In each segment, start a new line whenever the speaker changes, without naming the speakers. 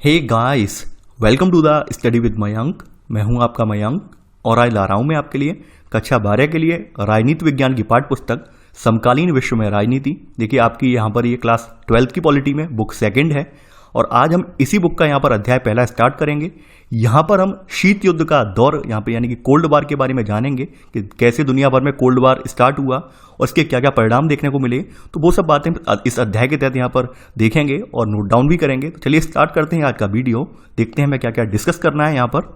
Hey guys, welcome to the study with Mayank. मैं हूं आपका मयंक और आज ला रहा हूं मैं आपके लिए कक्षा 12 के लिए राजनीति विज्ञान की पाठ्य पुस्तक समकालीन विश्व में राजनीति। देखिए आपकी यहाँ पर ये क्लास 12th की पॉलिटी में बुक सेकंड है और आज हम इसी बुक का यहाँ पर अध्याय पहला स्टार्ट करेंगे। यहाँ पर हम शीत युद्ध का दौर यहाँ पे यानी कि कोल्ड वार के बारे में जानेंगे कि कैसे दुनिया भर में कोल्ड वार स्टार्ट हुआ और इसके क्या क्या परिणाम देखने को मिले। तो वो सब बातें इस अध्याय के तहत यहाँ पर देखेंगे और नोट डाउन भी करेंगे। तो चलिए स्टार्ट करते हैं आज का वीडियो, देखते हैं हमें क्या क्या डिस्कस करना है। यहाँ पर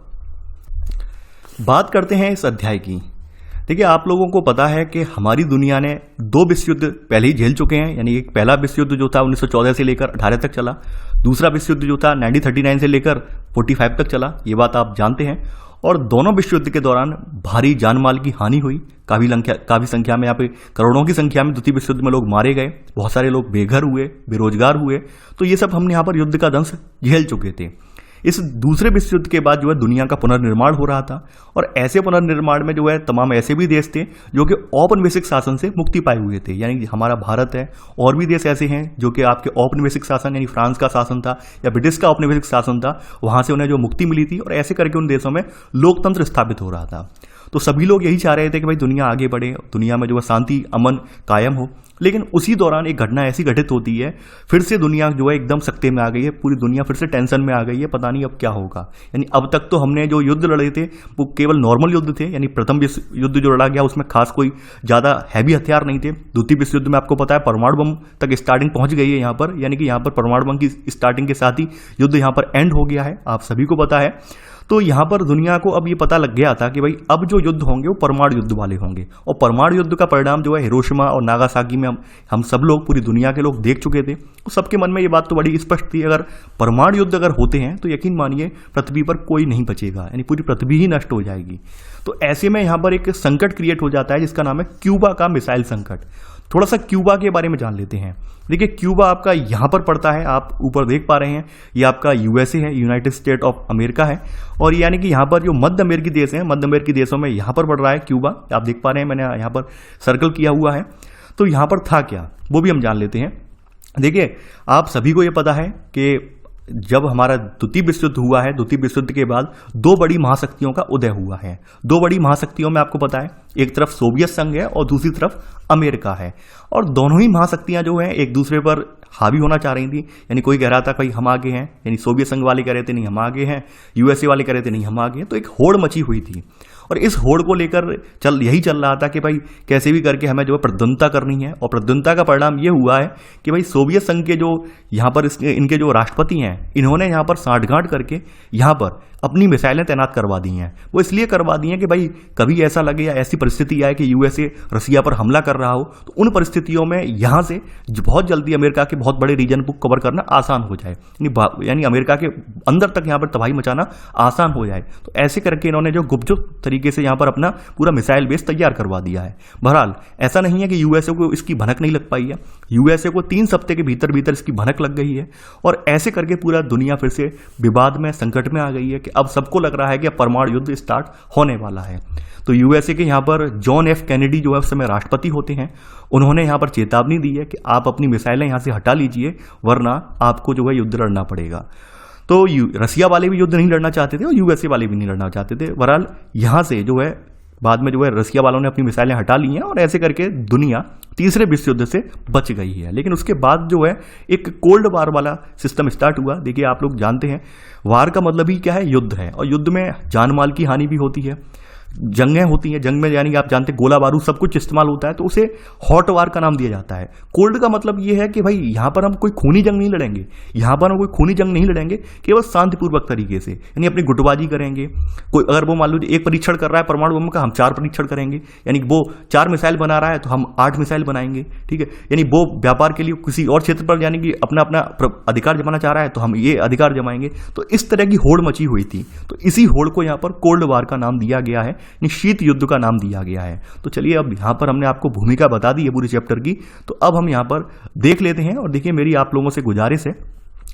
बात करते हैं इस अध्याय की। देखिए आप लोगों को पता है कि हमारी दुनिया ने 2 विश्व युद्ध पहले ही झेल चुके हैं। यानी एक पहला विश्व युद्ध जो था 1914 से लेकर 18 तक चला, दूसरा विश्व युद्ध जो था 1939 से लेकर 45 तक चला, ये बात आप जानते हैं। और दोनों विश्व युद्ध के दौरान भारी जानमाल की हानि हुई, काफी संख्या में, यहाँ पे करोड़ों की संख्या में द्वितीय विश्व युद्ध में लोग मारे गए, बहुत सारे लोग बेघर हुए, बेरोजगार हुए। तो ये सब हमने यहाँ पर युद्ध का दंश झेल चुके थे। इस दूसरे विश्व युद्ध के बाद जो है दुनिया का पुनर्निर्माण हो रहा था और ऐसे पुनर्निर्माण में जो है तमाम ऐसे भी देश थे जो कि औपनिवेशिक शासन से मुक्ति पाए हुए थे। यानी हमारा भारत है, और भी देश ऐसे हैं जो कि आपके औपनिवेशिक शासन यानी फ्रांस का शासन था या ब्रिटिश का औपनिवेशिक शासन था, वहां से उन्हें जो मुक्ति मिली थी और ऐसे करके उन देशों में लोकतंत्र स्थापित हो रहा था। तो सभी लोग यही चाह रहे थे कि भाई दुनिया आगे बढ़े, दुनिया में जो है शांति अमन कायम हो। लेकिन उसी दौरान एक घटना ऐसी घटित होती है, फिर से दुनिया जो है एकदम सख्ते में आ गई है, पूरी दुनिया फिर से टेंशन में आ गई है, पता नहीं अब क्या होगा। यानी अब तक तो हमने जो युद्ध लड़े थे वो केवल नॉर्मल युद्ध थे, यानी प्रथम विश्व युद्ध जो लड़ा गया उसमें खास कोई ज्यादा हैवी हथियार नहीं थे। द्वितीय विश्व युद्ध में आपको पता है परमाणु बम तक स्टार्टिंग पहुंच गई है यहाँ पर, यानी कि यहाँ पर परमाणु बम की स्टार्टिंग के साथ ही युद्ध यहाँ पर एंड हो गया है, आप सभी को पता है। तो यहाँ पर दुनिया को अब ये पता लग गया था कि भाई अब जो युद्ध होंगे वो परमाणु युद्ध वाले होंगे और परमाणु युद्ध का परिणाम जो है हिरोशिमा और नागासाकी में हम सब लोग, पूरी दुनिया के लोग देख चुके थे। तो सबके मन में ये बात तो बड़ी स्पष्ट थी, अगर परमाणु युद्ध अगर होते हैं तो यकीन मानिए पृथ्वी पर कोई नहीं बचेगा, यानी पूरी पृथ्वी ही नष्ट हो जाएगी। तो ऐसे में यहाँ पर एक संकट क्रिएट हो जाता है जिसका नाम है क्यूबा का मिसाइल संकट। थोड़ा सा क्यूबा के बारे में जान लेते हैं। देखिए क्यूबा आपका यहाँ पर पड़ता है, आप ऊपर देख पा रहे हैं, ये आपका यूएसए है, यूनाइटेड स्टेट ऑफ अमेरिका है। और यानी कि यहाँ पर जो मध्य अमेरिकी देश हैं, मध्य अमेरिकी देशों में यहाँ पर पड़ रहा है क्यूबा, आप देख पा रहे हैं, मैंने यहाँ पर सर्कल किया हुआ है। तो यहाँ पर था क्या वो भी हम जान लेते हैं। देखिए आप सभी को ये पता है कि जब हमारा द्वितीय विश्व युद्ध हुआ है, द्वितीय विश्व युद्ध के बाद 2 बड़ी महाशक्तियों का उदय हुआ है। 2 बड़ी महाशक्तियों में आपको पता है एक तरफ सोवियत संघ है और दूसरी तरफ अमेरिका है। और दोनों ही महाशक्तियां जो हैं एक दूसरे पर हावी होना चाह रही थी। यानी कोई कह रहा था भाई हम आगे हैं, यानी सोवियत संघ वाले कह रहे थे नहीं हम आगे हैं, यूएसए वाले कह रहे थे नहीं हम आगे हैं। तो एक होड़ मची हुई थी और इस होड़ को लेकर यही चल रहा था कि भाई कैसे भी करके हमें जो है प्रद्वंदता करनी है। और प्रद्वंदता का परिणाम ये हुआ है कि भाई सोवियत संघ के जो यहाँ पर इनके जो राष्ट्रपति हैं, इन्होंने यहाँ पर साठगांठ करके यहाँ पर अपनी मिसाइलें तैनात करवा दी हैं। वो इसलिए करवा दी हैं कि भाई कभी ऐसा लगे या ऐसी परिस्थिति आए कि यूएसए रसिया पर हमला कर रहा हो, तो उन परिस्थितियों में यहाँ से बहुत जल्दी अमेरिका के बहुत बड़े रीजन को कवर करना आसान हो जाए, यानी अमेरिका के अंदर तक यहाँ पर तबाही मचाना आसान हो जाए। तो ऐसे करके इन्होंने जो गुपचुप तरीके से यहाँ पर अपना पूरा मिसाइल बेस तैयार करवा दिया है। बहरहाल ऐसा नहीं है कि यूएसए को इसकी भनक नहीं लग पाई है, यूएसए को 3 हफ्ते के भीतर भीतर इसकी भनक लग गई है और ऐसे करके पूरा दुनिया फिर से विवाद में, संकट में आ गई है कि अब सबको लग रहा है कि परमाणु युद्ध स्टार्ट होने वाला है। तो यूएसए के यहाँ पर जॉन एफ कैनेडी जो है उस समय राष्ट्रपति होते हैं, उन्होंने यहाँ पर चेतावनी दी है कि आप अपनी मिसाइलें यहाँ से हटा लीजिए वरना आपको जो है युद्ध लड़ना पड़ेगा। तो रसिया वाले भी युद्ध नहीं लड़ना चाहते थे और यूएसए वाले भी नहीं लड़ना चाहते थे। बहरहाल यहाँ से जो है बाद में जो है रसिया वालों ने अपनी मिसाइलें हटा ली हैं और ऐसे करके दुनिया तीसरे विश्व युद्ध से बच गई है। लेकिन उसके बाद जो है एक कोल्ड वार वाला सिस्टम स्टार्ट हुआ। देखिए आप लोग जानते हैं वार का मतलब ही क्या है, युद्ध है, और युद्ध में जान माल की हानि भी होती है, जंगें होती हैं, जंग में यानी कि आप जानते हैं गोला बारूद सब कुछ इस्तेमाल होता है, तो उसे हॉट वार का नाम दिया जाता है। कोल्ड का मतलब ये है कि भाई यहाँ पर हम कोई खूनी जंग नहीं लड़ेंगे, यहाँ पर हम कोई खूनी जंग नहीं लड़ेंगे, केवल शांतिपूर्वक तरीके से, यानी अपनी गुटबाजी करेंगे। कोई अगर वो मान लीजिए 1 परीक्षण कर रहा है परमाणु बम का, हम 4 परीक्षण करेंगे, यानी वो 4 मिसाइल बना रहा है तो हम 8 मिसाइल बनाएंगे, ठीक है। यानी वो व्यापार के लिए किसी और क्षेत्र पर यानी कि अपना अपना अधिकार जमाना चाह रहा है तो हम ये अधिकार जमाएंगे। तो इस तरह की होड़ मची हुई थी, तो इसी होड़ को यहाँ पर कोल्ड वार का नाम दिया गया है, शीत युद्ध का नाम दिया गया है। तो चलिए अब यहां पर हमने आपको भूमिका बता दी है पूरे चैप्टर की, तो अब हम यहां पर देख लेते हैं। और देखिए मेरी आप लोगों से गुजारिश है,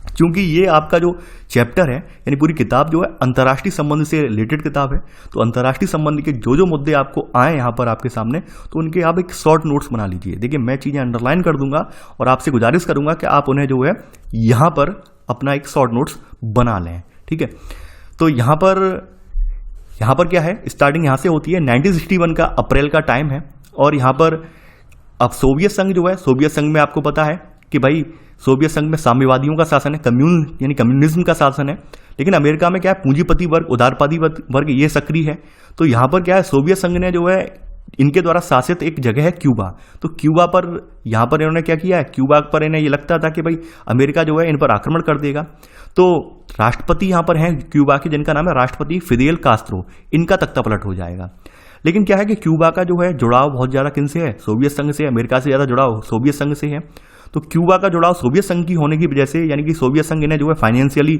क्योंकि ये आपका जो चैप्टर है यानी पूरी किताब जो है अंतर्राष्ट्रीय संबंध से रिलेटेड किताब है, तो अंतर्राष्ट्रीय संबंध के जो मुद्दे आपको आए यहाँ पर आपके सामने, तो उनके आप एक शॉर्ट नोट्स बना लीजिए। देखिए मैं चीज़ें अंडरलाइन कर दूंगा और आपसे गुजारिश करूंगा कि आप उन्हें जो है यहाँ पर अपना एक शॉर्ट नोट्स बना लें। ठीक है, तो यहाँ पर क्या है, स्टार्टिंग यहाँ से होती है। 1961 का अप्रैल का टाइम है और यहाँ पर अब सोवियत संघ जो है, सोवियत संघ में आपको पता है कि भाई सोवियत संघ में साम्यवादियों का शासन है, यानी कम्युनिज्म का शासन है। लेकिन अमेरिका में क्या है, पूंजीपति वर्ग, उदारवादी वर्ग ये सक्रिय है। तो यहाँ पर क्या है, सोवियत संघ ने जो है इनके द्वारा शासित एक जगह है क्यूबा। तो क्यूबा पर यहाँ पर इन्होंने क्या किया है, क्यूबा पर इन्हें ये लगता था कि भाई अमेरिका जो है इन पर आक्रमण कर देगा। तो राष्ट्रपति यहाँ पर हैं क्यूबा के, जिनका नाम है राष्ट्रपति फिदेल कास्त्रो, इनका तख्ता पलट हो जाएगा। लेकिन क्या है कि क्यूबा का जो है जुड़ाव बहुत ज़्यादा किनसे है, सोवियत संघ से। अमेरिका से ज़्यादा जुड़ाव सोवियत संघ से है। तो क्यूबा का जुड़ाव सोवियत संघ की होने की वजह से, यानी कि सोवियत संघ इन्हें जो है फाइनेंशियली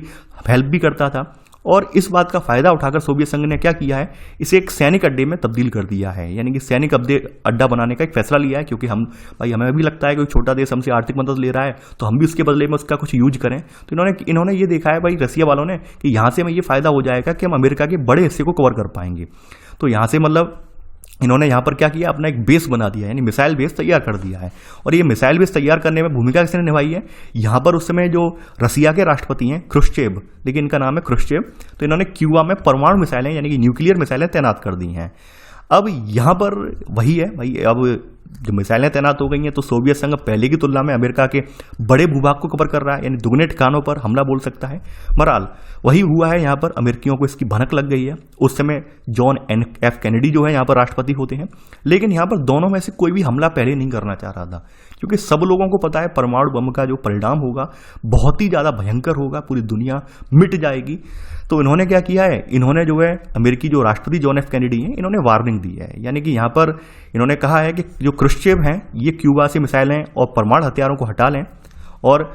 हेल्प भी करता था। और इस बात का फायदा उठाकर सोवियत संघ ने क्या किया है, इसे एक सैनिक अड्डे में तब्दील कर दिया है। यानी कि सैनिक अड्डा बनाने का एक फैसला लिया है, क्योंकि हमें भी लगता है कोई छोटा देश हमसे आर्थिक मदद ले रहा है तो हम भी उसके बदले में उसका कुछ यूज करें। तो इन्होंने ये देखा है भाई रसिया वालों ने कि यहाँ से हमें ये फायदा हो जाएगा कि हम अमेरिका के बड़े हिस्से को कवर कर पाएंगे। तो यहाँ से मतलब इन्होंने यहाँ पर क्या किया, अपना एक बेस बना दिया, यानी मिसाइल बेस तैयार कर दिया है। और ये मिसाइल बेस तैयार करने में भूमिका किसने निभाई है, यहाँ पर उस समय जो रसिया के राष्ट्रपति हैं क्रुश्चेव, लेकिन इनका नाम है क्रुश्चेव। तो इन्होंने क्यूबा में परमाणु मिसाइलें यानी कि न्यूक्लियर मिसाइलें तैनात कर दी हैं। अब यहाँ पर वही है भाई, अब जो मिसाइलें तैनात हो गई हैं तो सोवियत संघ पहले की तुलना में अमेरिका के बड़े भूभाग को कवर कर रहा है, यानी दुगने ठिकानों पर हमला बोल सकता है। बहरहाल वही हुआ है, यहाँ पर अमेरिकियों को इसकी भनक लग गई है। उस समय जॉन एफ कैनेडी जो है यहाँ पर राष्ट्रपति होते हैं। लेकिन यहाँ पर दोनों में से कोई भी हमला पहले नहीं करना चाह रहा था, क्योंकि सब लोगों को पता है परमाणु बम का जो परिणाम होगा बहुत ही ज़्यादा भयंकर होगा, पूरी दुनिया मिट जाएगी। तो इन्होंने क्या किया है, इन्होंने जो है अमेरिकी जो राष्ट्रपति जॉन एफ कैनेडी हैं, इन्होंने वार्निंग दी है। यानी कि यहाँ पर इन्होंने कहा है कि जो क्रुश्चेव हैं ये क्यूबा से मिसाइलें और परमाणु हथियारों को हटा लें। और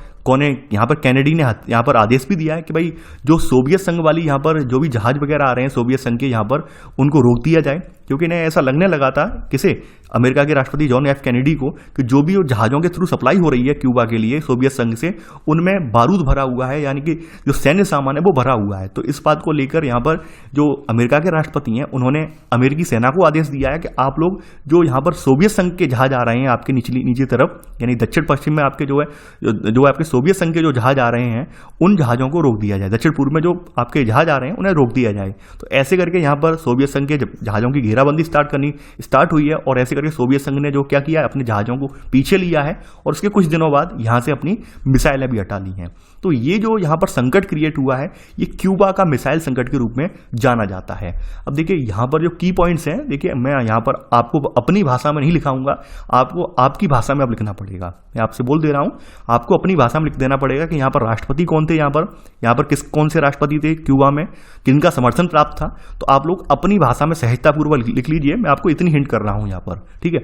यहाँ पर कैनेडी ने यहाँ पर आदेश भी दिया है कि भाई जो सोवियत संघ वाली यहाँ पर जो भी जहाज वगैरह आ रहे हैं सोवियत संघ के, यहाँ पर उनको रोक दिया जाए। क्योंकि इन्हें ऐसा लगने लगा था, किसे, अमेरिका के राष्ट्रपति जॉन एफ कैनेडी को, कि जो भी जहाज़ों के थ्रू सप्लाई हो रही है क्यूबा के लिए सोवियत संघ से, उनमें बारूद भरा हुआ है, यानी कि जो सैन्य सामान है वो भरा हुआ है। तो इस बात को लेकर यहाँ पर जो अमेरिका के राष्ट्रपति हैं उन्होंने अमेरिकी सेना को आदेश दिया है कि आप लोग जो यहाँ पर सोवियत संघ के जहाज आ रहे हैं आपके नीचे तरफ, यानी दक्षिण पश्चिम में आपके जो आपके सोवियत संघ के जो जहाज आ रहे हैं उन जहाज़ों को रोक दिया जाए। दक्षिण पूर्व में जो आपके जहाज आ रहे हैं उन्हें रोक दिया जाए। तो ऐसे करके यहाँ पर सोवियत संघ के जहाज़ों की घेराबंदी स्टार्ट हुई है। और ऐसे करके सोवियत संघ ने जो क्या किया, अपने जहाज़ों को पीछे लिया है और उसके कुछ दिनों बाद यहाँ से अपनी मिसाइलें भी हटा ली हैं। तो ये जो यहाँ पर संकट क्रिएट हुआ है, ये क्यूबा का मिसाइल संकट के रूप में जाना जाता है। अब देखिए यहाँ पर जो की पॉइंट्स हैं, देखिए मैं यहाँ पर आपको अपनी भाषा में नहीं लिखाऊंगा, आपको आपकी भाषा में अब लिखना पड़ेगा। मैं आपसे बोल दे रहा हूँ, आपको अपनी भाषा में लिख देना पड़ेगा कि यहाँ पर राष्ट्रपति कौन थे, यहाँ पर कौन से राष्ट्रपति थे क्यूबा में, किनका समर्थन प्राप्त था। तो आप लोग अपनी भाषा में सहजतापूर्वक लिख लीजिए। मैं आपको इतनी हिंट कर रहा हूँ यहाँ पर, ठीक है।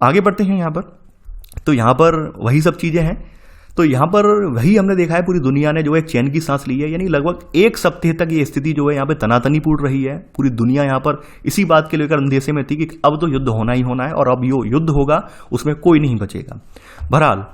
आगे बढ़ते हैं यहाँ पर। तो यहाँ पर वही सब चीज़ें हैं। तो यहाँ पर वही हमने देखा है, पूरी दुनिया ने जो है चैन की सांस ली है। यानी लगभग एक सप्ताह तक ये स्थिति जो है यहाँ पे तनातनीपूर्ण रही है। पूरी दुनिया यहाँ पर इसी बात के लेकर अंदेशे में थी कि अब तो युद्ध होना ही होना है और अब यो युद्ध होगा, उसमें कोई नहीं बचेगा। बहरहाल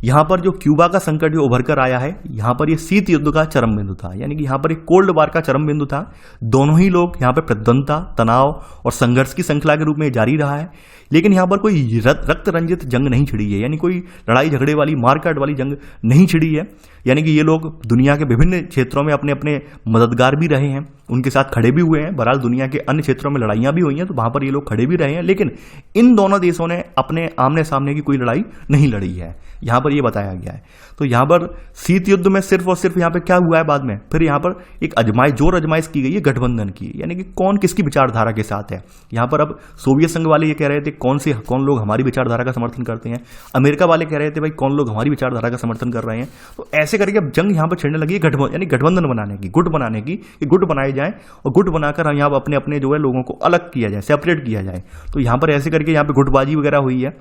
यहाँ पर जो क्यूबा का संकट जो उभर कर आया है, यहाँ पर ये शीत युद्ध का चरम बिंदु था। यानी कि यहाँ पर एक कोल्ड वार का चरम बिंदु था। दोनों ही लोग यहाँ पर प्रतिद्वंदता, तनाव और संघर्ष की श्रृंखला के रूप में जारी रहा है। लेकिन यहाँ पर कोई रक्त रंजित जंग नहीं छिड़ी है, यानी कोई लड़ाई झगड़े वाली, मारकाट वाली जंग नहीं छिड़ी है। यानी कि ये लोग दुनिया के विभिन्न क्षेत्रों में अपने अपने मददगार भी रहे हैं, उनके साथ खड़े भी हुए हैं। बहरहाल दुनिया के अन्य क्षेत्रों में लड़ाइयाँ भी हुई हैं, तो वहाँ पर ये लोग खड़े भी रहे हैं। लेकिन इन दोनों देशों ने अपने आमने सामने की कोई लड़ाई नहीं लड़ी है, यहाँ पर ये बताया गया है। तो यहाँ पर शीत युद्ध में सिर्फ और सिर्फ यहाँ पर क्या हुआ है बाद में, फिर यहाँ पर एक आजमाइश की गई है गठबंधन की, यानी कि कौन किसकी विचारधारा के साथ है। यहाँ पर अब सोवियत संघ वाले ये कह रहे थे कौन लोग हमारी विचारधारा का समर्थन करते हैं, अमेरिका वाले कह रहे थे भाई कौन लोग हमारी विचारधारा का समर्थन कर रहे हैं। तो ऐसे करके अब जंग यहाँ पर छिड़ने लगी है यानी गठबंधन बनाने की, गुट बनाने की, कि गुट बनाए जाए और गुट बनाकर हम यहाँ अपने अपने जो है लोगों को अलग किया जाए, सेपरेट किया जाए। तो यहाँ पर ऐसे करके यहाँ पे गुटबाजी वगैरह हुई है।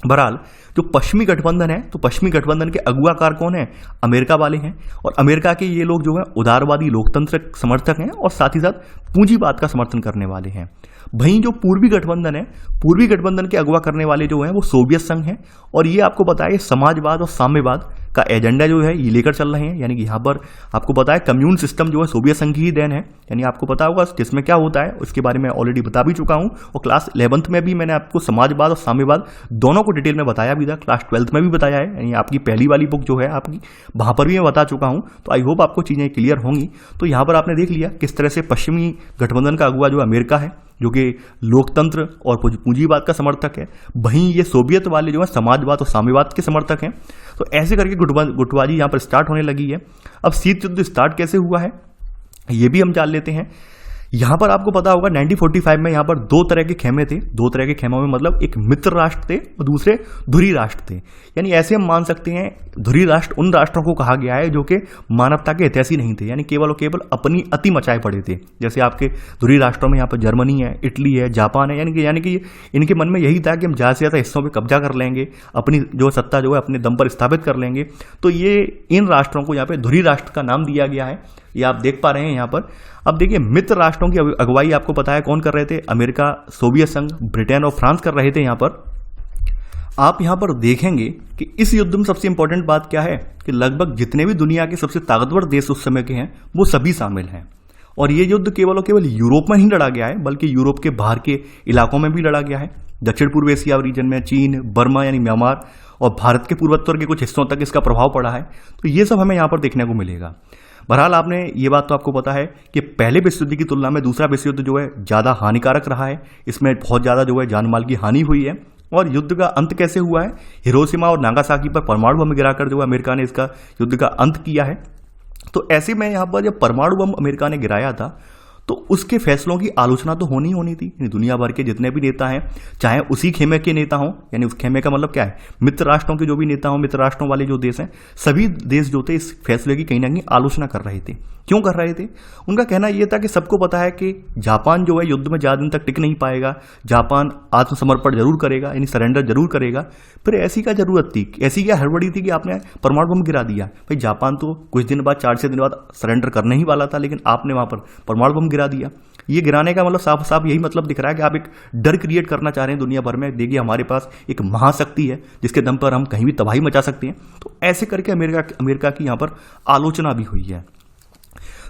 बहरहाल जो पश्चिमी गठबंधन है, तो पश्चिमी गठबंधन के अगुवाकार कौन है, अमेरिका वाले हैं। और अमेरिका के ये लोग जो है उदारवादी लोकतंत्र समर्थक हैं और साथ ही साथ पूंजीवाद का समर्थन करने वाले हैं। वहीं जो पूर्वी गठबंधन है, पूर्वी गठबंधन के अगवा करने वाले जो हैं वो सोवियत संघ हैं। और ये आपको पता है समाजवाद और साम्यवाद का एजेंडा जो है ये लेकर चल रहे हैं। यानी कि यहाँ पर आपको पता है कम्यून सिस्टम जो है सोवियत संघ की ही देन है। यानी आपको पता होगा जिसमें क्या होता है, उसके बारे में ऑलरेडी बता भी चुका हूँ। और क्लास 11th में भी मैंने आपको समाजवाद और साम्यवाद दोनों को आपको डिटेल में बताया भी था, क्लास 12th में भी बताया है, यानी आपकी पहली वाली बुक जो है आपकी, वहाँ पर भी मैं बता चुका हूँ। तो आई होप आपको चीज़ें क्लियर होंगी। तो यहाँ पर आपने देख लिया किस तरह से पश्चिमी गठबंधन का अगुवा जो अमेरिका है, जो कि लोकतंत्र और पूंजीवाद का समर्थक है, वहीं ये सोवियत वाले जो है समाजवाद और साम्यवाद के समर्थक हैं। तो ऐसे करके गुटबाजी यहाँ पर स्टार्ट होने लगी है। अब शीत युद्ध स्टार्ट कैसे हुआ है ये भी हम जान लेते हैं। यहाँ पर आपको पता होगा 1945 में यहाँ पर दो तरह के खेमे थे। दो तरह के खेमों में मतलब एक मित्र राष्ट्र थे और दूसरे धुरी राष्ट्र थे। यानी ऐसे हम मान सकते हैं धुरी राष्ट्र उन राष्ट्रों को कहा गया है जो कि मानवता के हितैषी नहीं थे, यानी केवल और केवल अपनी अति मचाए पड़े थे। जैसे आपके धुरी राष्ट्रों में यहाँ पर जर्मनी है, इटली है, जापान है, यानी कि इनके मन में यही था कि हम ज़्यादा से ज़्यादा हिस्सों पर कब्जा कर लेंगे, अपनी जो सत्ता जो है अपने दम पर स्थापित कर लेंगे। तो ये इन राष्ट्रों को यहाँ पे धुरी राष्ट्र का नाम दिया गया है, ये आप देख पा रहे हैं यहाँ पर। अब देखिए मित्र राष्ट्रों की अगुवाई आपको पता है कौन कर रहे थे, अमेरिका, सोवियत संघ, ब्रिटेन और फ्रांस कर रहे थे। यहाँ पर आप यहाँ पर देखेंगे कि इस युद्ध में सबसे इंपॉर्टेंट बात क्या है कि लगभग जितने भी दुनिया के सबसे ताकतवर देश उस समय के हैं वो सभी शामिल हैं। और ये युद्ध केवल और केवल यूरोप में ही लड़ा गया है, बल्कि यूरोप के बाहर के इलाकों में भी लड़ा गया है। दक्षिण पूर्व एशिया रीजन में चीन, बर्मा यानी म्यांमार और भारत के पूर्वोत्तर के कुछ हिस्सों तक इसका प्रभाव पड़ा है। तो ये सब हमें यहाँ पर देखने को मिलेगा। बहरहाल आपने ये बात तो आपको पता है कि पहले विश्व युद्ध की तुलना में दूसरा विश्व युद्ध जो है ज़्यादा हानिकारक रहा है। इसमें बहुत ज़्यादा जो है जान माल की हानि हुई है। और युद्ध का अंत कैसे हुआ है, हिरोशिमा और नागासाकी पर परमाणु बम गिराकर जो है अमेरिका ने इसका युद्ध का अंत किया है। तो ऐसे में यहाँ पर जब परमाणु बम अमेरिका ने गिराया था तो उसके फैसलों की आलोचना तो होनी थी। दुनिया भर के जितने भी नेता हैं, चाहे उसी खेमे के नेता हों, यानी उस खेमे का मतलब क्या है, मित्र राष्ट्रों के जो भी नेता हों, मित्र राष्ट्रों वाले जो देश हैं, सभी देश जो थे इस फैसले की कहीं ना कहीं आलोचना कर रहे थे। क्यों कर रहे थे? उनका कहना यह था कि सबको पता है कि जापान जो है युद्ध में ज़्यादा दिन तक टिक नहीं पाएगा, जापान आत्मसमर्पण जरूर करेगा, यानी सरेंडर जरूर करेगा। फिर ऐसी क्या जरूरत थी, ऐसी क्या हड़बड़ी थी कि आपने परमाणु बम गिरा दिया? भाई जापान तो कुछ दिन बाद, 4-6 दिन बाद सरेंडर करने ही वाला था, लेकिन आपने वहां पर परमाणु बम गिरा दिया। ये गिराने का मतलब साफ साफ यही मतलब दिख रहा है कि आप एक डर क्रिएट करना चाह रहे हैं दुनिया भर में। देखिए हमारे पास एक महाशक्ति है जिसके दम पर हम कहीं भी तबाही मचा सकते हैं। तो ऐसे करके अमेरिका की यहाँ पर आलोचना भी हुई है।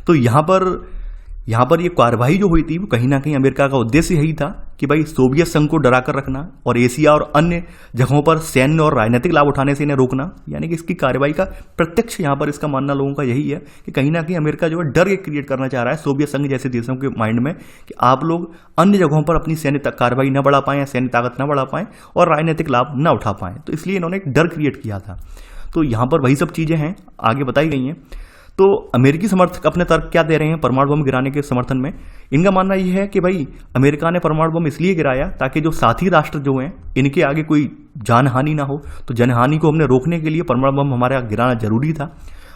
तो यहाँ पर ये कार्रवाई जो हुई थी वो कहीं ना कहीं अमेरिका का उद्देश्य यही था कि भाई सोवियत संघ को डरा कर रखना और एशिया और अन्य जगहों पर सैन्य और राजनीतिक लाभ उठाने से इन्हें रोकना। यानी कि इसकी कार्रवाई का प्रत्यक्ष यहाँ पर इसका मानना लोगों का यही है कि कहीं ना कहीं अमेरिका जो है डर क्रिएट करना चाह रहा है सोवियत संघ जैसे देशों के माइंड में कि आप लोग अन्य जगहों पर अपनी सैन्य कार्रवाई न बढ़ा पाएं, सैन्य ताकत न बढ़ा पाएं और राजनीतिक लाभ न उठा पाएं। तो इसलिए इन्होंने एक डर क्रिएट किया था। तो यहाँ पर वही सब चीज़ें हैं आगे बताई गई हैं। तो अमेरिकी समर्थक अपने तर्क क्या दे रहे हैं परमाणु बम गिराने के समर्थन में? इनका मानना यह है कि भाई अमेरिका ने परमाणु बम इसलिए गिराया ताकि जो साथी राष्ट्र जो हैं इनके आगे कोई जानहानि ना हो। तो जनहानि को हमने रोकने के लिए परमाणु बम हमारे गिराना जरूरी था।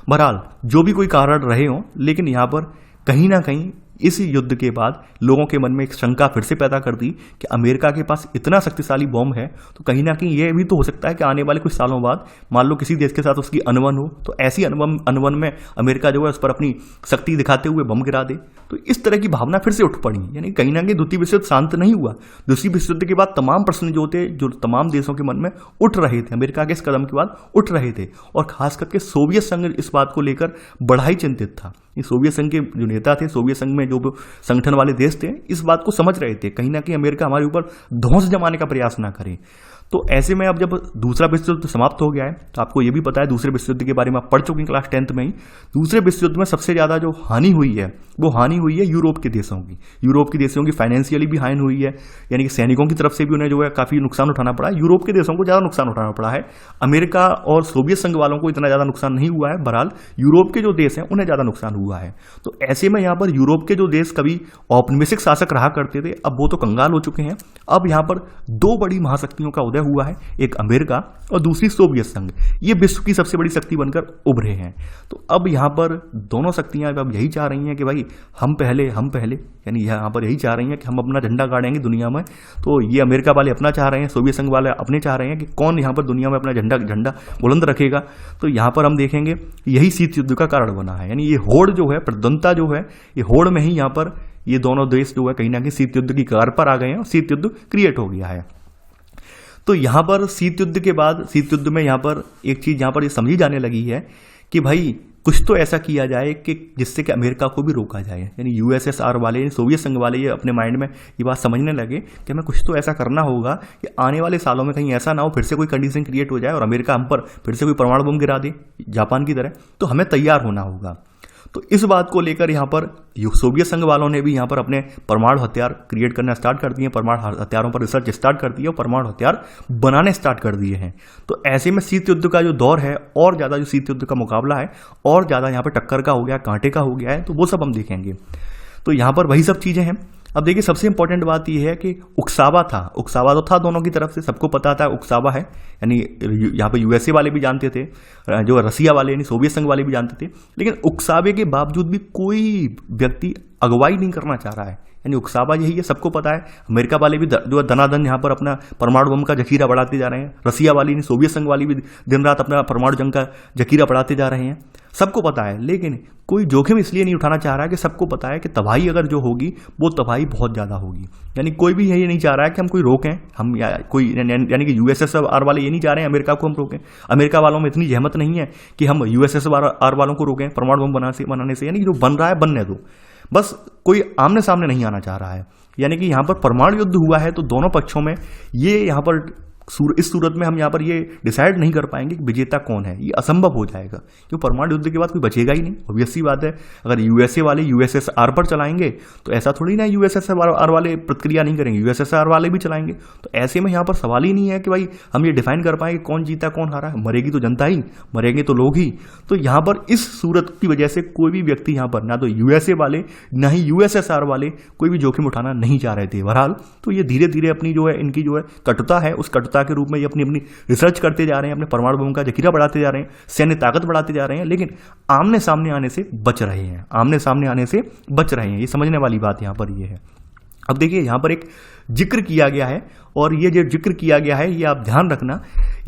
बहरहाल जो भी कोई कारण रहे हों, लेकिन यहाँ पर कहीं ना कहीं इस युद्ध के बाद लोगों के मन में एक शंका फिर से पैदा कर दी कि अमेरिका के पास इतना शक्तिशाली बॉम्ब है, तो कहीं ना कहीं यह भी तो हो सकता है कि आने वाले कुछ सालों बाद मान लो किसी देश के साथ उसकी अनबन हो, तो ऐसी अनबन में अमेरिका जो है उस पर अपनी शक्ति दिखाते हुए बम गिरा दे। तो इस तरह की भावना फिर से उठ पड़ी। यानी कहीं ना कहीं द्वितीय विश्व युद्ध शांत नहीं हुआ। द्वितीय विश्व युद्ध के बाद तमाम प्रश्न जो तमाम देशों के मन में उठ रहे थे, अमेरिका के इस कदम के बाद उठ रहे थे। और खास करके सोवियत संघ इस बात को लेकर बड़ा ही चिंतित था। ये सोवियत संघ के जो नेता थे, सोवियत संघ में जो संगठन वाले देश थे, इस बात को समझ रहे थे कहीं ना कहीं अमेरिका हमारे ऊपर ध्वंस जमाने का प्रयास ना करे। तो ऐसे में अब जब दूसरा विश्व युद्ध समाप्त हो गया है, तो आपको ये भी पता है दूसरे विश्व युद्ध के बारे में आप पढ़ चुके हैं क्लास 10th में ही। दूसरे विश्व युद्ध में सबसे ज्यादा जो हानि हुई है वो हानि हुई है यूरोप के देशों की। यूरोप के देशों की फाइनेंशियली भी हानि हुई है, यानी कि सैनिकों की तरफ से भी उन्हें जो है काफी नुकसान उठाना पड़ा है। यूरोप के देशों को ज्यादा नुकसान उठाना पड़ा है। अमेरिका और सोवियत संघ वालों को इतना ज्यादा नुकसान नहीं हुआ है। बहरहाल यूरोप के जो देश हैं उन्हें ज्यादा नुकसान हुआ है। तो ऐसे में यहाँ पर यूरोप के जो देश कभी औपनिवेशिक शासक रहा करते थे, अब वो तो कंगाल हो चुके हैं। अब यहाँ पर दो बड़ी महाशक्तियों का उदय हुआ है, एक अमेरिका और दूसरी सोवियत संघ। ये विश्व की सबसे बड़ी शक्ति बनकर उभरे हैं। तो अब यहाँ पर दोनों शक्तियां अब यही चाह रही हैं कि भाई हम पहले, यानी यहाँ पर यही चाह रही हैं कि हम अपना झंडा गाड़ेंगे दुनिया में। तो ये अमेरिका वाले अपना चाह रहे हैं, सोवियत संघ वाले अपने चाह रहे हैं कि कौन यहाँ पर दुनिया में अपना झंडा बुलंद रखेगा। तो यहाँ पर हम देखेंगे यही शीत युद्ध का कारण बना है। यानी ये होड़ जो है, प्रद्वंदता जो है, ये होड़ में ही यहाँ पर ये दोनों देश जो है कहीं ना कहीं शीत युद्ध की कगार पर आ गए हैं और शीत युद्ध क्रिएट हो गया है। तो यहाँ पर शीत युद्ध के बाद, शीत युद्ध में यहाँ पर एक चीज यहाँ पर ये समझी जाने लगी है कि भाई कुछ तो ऐसा किया जाए कि जिससे कि अमेरिका को भी रोका जाए, यानी यूएसएसआर वाले, यानी सोवियत संघ वाले ये अपने माइंड में ये बात समझने लगे कि हमें कुछ तो ऐसा करना होगा कि आने वाले सालों में कहीं ऐसा ना हो फिर से कोई कंडीशन क्रिएट हो जाए और अमेरिका हम पर फिर से कोई परमाणु बम गिरा दे जापान की तरह। तो हमें तैयार होना होगा। तो इस बात को लेकर यहाँ पर सोवियत संघ वालों ने भी यहाँ पर अपने परमाणु हथियार क्रिएट करना स्टार्ट कर दिए, परमाणु हथियारों पर रिसर्च स्टार्ट कर दिया और परमाणु हथियार बनाने स्टार्ट कर दिए हैं। तो ऐसे में शीत युद्ध का जो दौर है और ज़्यादा जो शीत युद्ध का मुकाबला है और ज़्यादा यहाँ पर टक्कर का हो गया, कांटे का हो गया है, तो वो सब हम देखेंगे। तो यहाँ पर वही सब चीज़ें हैं। अब देखिए सबसे इंपॉर्टेंट बात यह है कि उकसावा था, उकसावा तो था दोनों की तरफ से, सबको पता था उकसावा है, यानी यहाँ पे यूएसए वाले भी जानते थे, जो रसिया वाले यानी सोवियत संघ वाले भी जानते थे, लेकिन उकसावे के बावजूद भी कोई व्यक्ति अगुवाई नहीं करना चाह रहा है। यानी उकसावा यही है, सबको पता है। अमेरिका वाले भी जो दनादन यहाँ पर अपना परमाणु बम का जखीरा बढ़ाते जा रहे हैं, रसिया वाली यानी सोवियत संघ वाली भी दिन रात अपना परमाणु जंग का जखीरा बढ़ाते जा रहे हैं, सबको पता है। लेकिन कोई जोखिम इसलिए नहीं उठाना चाह रहा है कि सबको पता है कि तबाही अगर जो होगी वो तबाही बहुत ज़्यादा होगी। यानी कोई भी ये नहीं चाह रहा है कि हम कोई रोकें, हम यानी कि यूएसएसआर वाले ये नहीं चाह रहे हैं अमेरिका को हम रोकें। अमेरिका वालों में इतनी जहमत नहीं है कि हम यूएसएसआर वालों को रोकें परमाणु बम बनाने से। यानी कि जो बन रहा है बनने दो, बस कोई आमने सामने नहीं आना चाह रहा है। यानी कि यहाँ पर परमाणु युद्ध हुआ है तो दोनों पक्षों में ये यहाँ पर इस सूरत में हम यहाँ पर ये डिसाइड नहीं कर पाएंगे कि विजेता कौन है, ये असंभव हो जाएगा क्योंकि परमाणु युद्ध के बाद कोई बचेगा ही नहीं। ऑब्वियस सी बात है, अगर यूएसए वाले यूएसएसआर पर चलाएंगे तो ऐसा थोड़ी ना यूएसएसआर वाले प्रतिक्रिया नहीं करेंगे, यूएसएसआर वाले भी चलाएंगे। तो ऐसे में यहाँ पर सवाल ही नहीं है कि भाई हम ये डिफाइन कर पाएंगे कौन जीता कौन हारा है। मरेगी तो जनता ही, मरेंगे तो लोग ही। तो यहाँ पर इस सूरत की वजह से कोई भी व्यक्ति यहाँ पर ना तो यूएसए वाले ना ही यूएसएसआर वाले कोई भी जोखिम उठाना नहीं चाह रहे थे। बहरहाल तो ये धीरे धीरे अपनी जो है इनकी जो है कटुता है, उस कटुता के रूप में ये अपनी अपनी रिसर्च करते जा रहे हैं, अपने परमाणु बम का जखीरा बढ़ाते जा रहे हैं, सैन्य ताकत बढ़ाते जा रहे हैं, लेकिन आमने सामने आने से बच रहे हैं, आमने सामने आने से बच रहे हैं। ये समझने वाली बात यहाँ पर ये है। अब देखिए यहाँ पर एक जिक्र किया गया है और ये जो जिक्र किया गया है ये आप ध्यान रखना,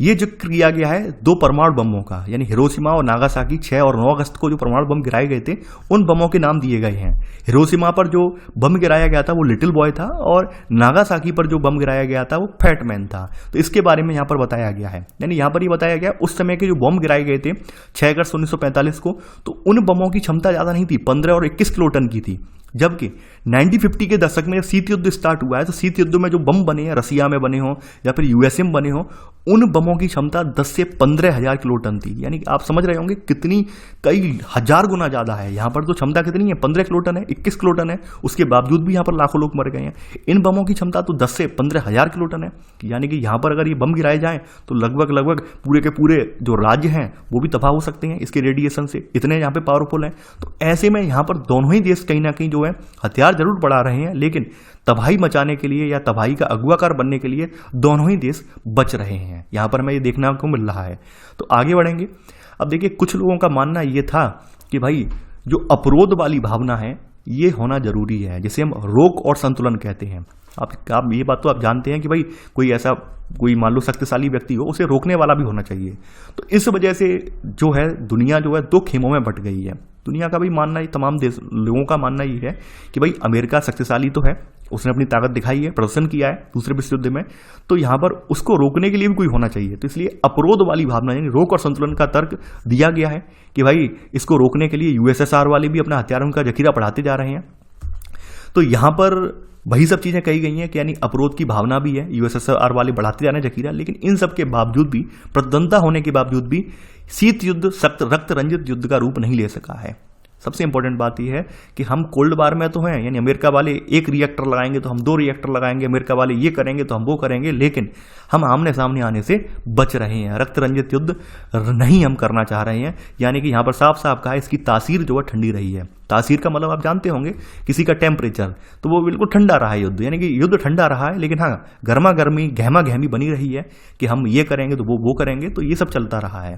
ये जिक्र किया गया है दो परमाणु बमों का, यानी हिरोशिमा और नागासाकी 6 और 9 अगस्त को जो परमाणु बम गिराए गए थे उन बमों के नाम दिए गए हैं। हिरोशिमा पर जो बम गिराया गया था वो लिटिल बॉय था और नागासाकी पर जो बम गिराया गया था वो फैट मैन था। तो इसके बारे में यहाँ पर बताया गया है, यानी यहाँ पर ये बताया गया उस समय के जो बम गिराए गए थे 6 अगस्त 1945 को, तो उन बमों की क्षमता ज़्यादा नहीं थी, 15 और 21 किलो टन की थी। जबकि 1950 के दशक में जब शीत युद्ध स्टार्ट हुआ है तो शीत युद्ध में जो बम बने हैं, रसिया में बने हों या फिर यूएसए में बने हों, उन बमों की क्षमता 10 से 15 हजार किलो टन थी। यानी आप समझ रहे होंगे कितनी, कई हजार गुना ज़्यादा है। यहाँ पर तो क्षमता कितनी है, 15 किलो टन है, 21 किलो टन है, उसके बावजूद भी यहाँ पर लाखों लोग मर गए हैं। इन बमों की क्षमता तो 10 से 15 हजार किलो टन है। यानी कि यहाँ पर अगर ये बम गिराए जाएँ तो लगभग पूरे के पूरे जो राज्य हैं वो भी तबाह हो सकते हैं इसके रेडिएशन से, इतने यहाँ पे पावरफुल हैं। तो ऐसे में यहाँ पर दोनों ही देश कहीं ना कहीं जो है हथियार जरूर बढ़ा रहे हैं, लेकिन तबाही मचाने के लिए या तबाही का अगुवाकार बनने के लिए दोनों ही देश बच रहे हैं। यहाँ पर हमें ये देखने को मिल रहा है। तो आगे बढ़ेंगे। अब देखिए कुछ लोगों का मानना ये था कि भाई जो अपरोध वाली भावना है ये होना जरूरी है, जिसे हम रोक और संतुलन कहते हैं। आप ये बात तो आप जानते हैं कि भाई कोई मान लो शक्तिशाली व्यक्ति हो, उसे रोकने वाला भी होना चाहिए। तो इस वजह से जो है दुनिया जो है दो खेमों में बट गई है। दुनिया का भी मानना, तमाम देश लोगों का मानना ये है कि भाई अमेरिका शक्तिशाली तो है, उसने अपनी ताकत दिखाई है, प्रदर्शन किया है दूसरे विश्व युद्ध में, तो यहाँ पर उसको रोकने के लिए भी कोई होना चाहिए। तो इसलिए अपरोध वाली भावना यानी रोक और संतुलन का तर्क दिया गया है कि भाई इसको रोकने के लिए यूएसएसआर वाले भी अपना हथियारों का जखीरा बढ़ाते जा रहे हैं। तो यहाँ पर वही सब चीज़ें कही गई हैं कि यानी अपरोध की भावना भी है, यूएसएसआर वाले बढ़ाते जा रहे हैं जखीरा, लेकिन इन सब के बावजूद भी, प्रतिद्वंद्विता होने के बावजूद भी शीत युद्ध सख्त रक्त रंजित युद्ध का रूप नहीं ले सका है। सबसे इंपॉर्टेंट बात यह है कि हम कोल्ड वार में तो हैं, यानी अमेरिका वाले एक रिएक्टर लगाएंगे तो हम 2 रिएक्टर लगाएंगे, अमेरिका वाले ये करेंगे तो हम वो करेंगे, लेकिन हम आमने सामने आने से बच रहे हैं। रक्त रंजित युद्ध नहीं हम करना चाह रहे हैं। यानी कि यहाँ पर साफ साफ कहा है इसकी तासीर जो है ठंडी रही है। तासीर का मतलब आप जानते होंगे किसी का टेम्परेचर, तो वो बिल्कुल ठंडा रहा है युद्ध, यानी कि युद्ध ठंडा रहा है, लेकिन हाँ गर्मा गर्मी गहमा गहमी बनी रही है कि हम ये करेंगे तो वो करेंगे, तो ये सब चलता रहा है।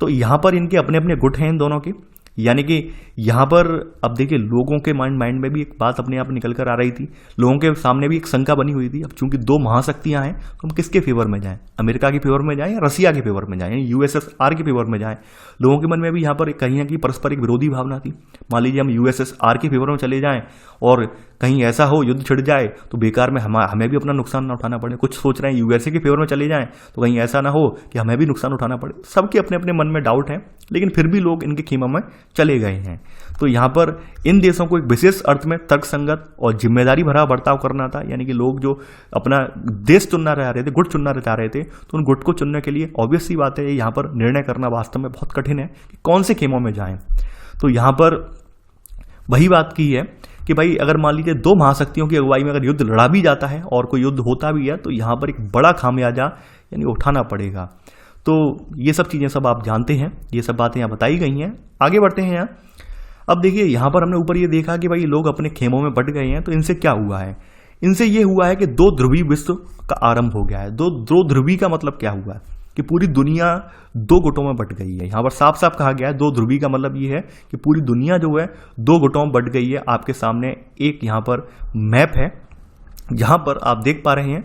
तो यहाँ पर इनके अपने अपने गुट हैं इन दोनों के। यानी कि यहाँ पर अब देखिए लोगों के माइंड में भी एक बात अपने आप निकल कर आ रही थी, लोगों के सामने भी एक शंका बनी हुई थी। अब चूंकि 2 महाशक्तियां हैं तो हम किसके फेवर में जाएं, अमेरिका के फेवर में जाएं या रसिया के फेवर में जाएं, यानी यूएसएसआर के फेवर में जाएं। लोगों के मन में भी यहाँ पर कहीं ना कहीं परस्पर एक विरोधी भावना थी। मान लीजिए हम यूएसएसआर के फेवर में चले जाएं और कहीं ऐसा हो युद्ध छिड़ जाए तो बेकार में हमें भी अपना नुकसान ना उठाना पड़े। कुछ सोच रहे हैं यूएसए के फेवर में चले जाएं तो कहीं ऐसा ना हो कि हमें भी नुकसान उठाना पड़े। सबके अपने अपने मन में डाउट है, लेकिन फिर भी लोग इनके खेमा में चले गए हैं। तो यहाँ पर इन देशों को एक विशेष अर्थ में तर्कसंगत और जिम्मेदारी भरा बर्ताव करना था, यानी कि लोग जो अपना देश चुनना चाह रहे थे, गुट चुनना चाह रहे थे, तो उन गुट को चुनने के लिए ऑब्वियस सी बात है यहाँ पर निर्णय करना वास्तव में बहुत कठिन है कि कौन से खेमों में जाएं। तो यहाँ पर वही बात की है कि भाई अगर मान लीजिए दो महाशक्तियों की अगुवाई में अगर युद्ध लड़ा भी जाता है और कोई युद्ध होता भी है तो यहाँ पर एक बड़ा खामियाजा यानी उठाना पड़ेगा। तो ये सब चीज़ें सब आप जानते हैं, ये सब बातें यहाँ बताई गई हैं। आगे बढ़ते हैं यहाँ। अब देखिए यहाँ पर हमने ऊपर ये देखा कि भाई लोग अपने खेमों में बट गए हैं, तो इनसे क्या हुआ है? इनसे ये हुआ है कि दो ध्रुवीय विश्व का आरंभ हो गया है। दो ध्रुवीय का मतलब क्या हुआ है कि पूरी दुनिया दो गुटों में बट गई है। यहाँ पर साफ साफ कहा गया है, दो ध्रुवीय का मतलब ये है कि पूरी दुनिया जो है दो गुटों में बट गई है। आपके सामने एक यहाँ पर मैप है, जहाँ पर आप देख पा रहे हैं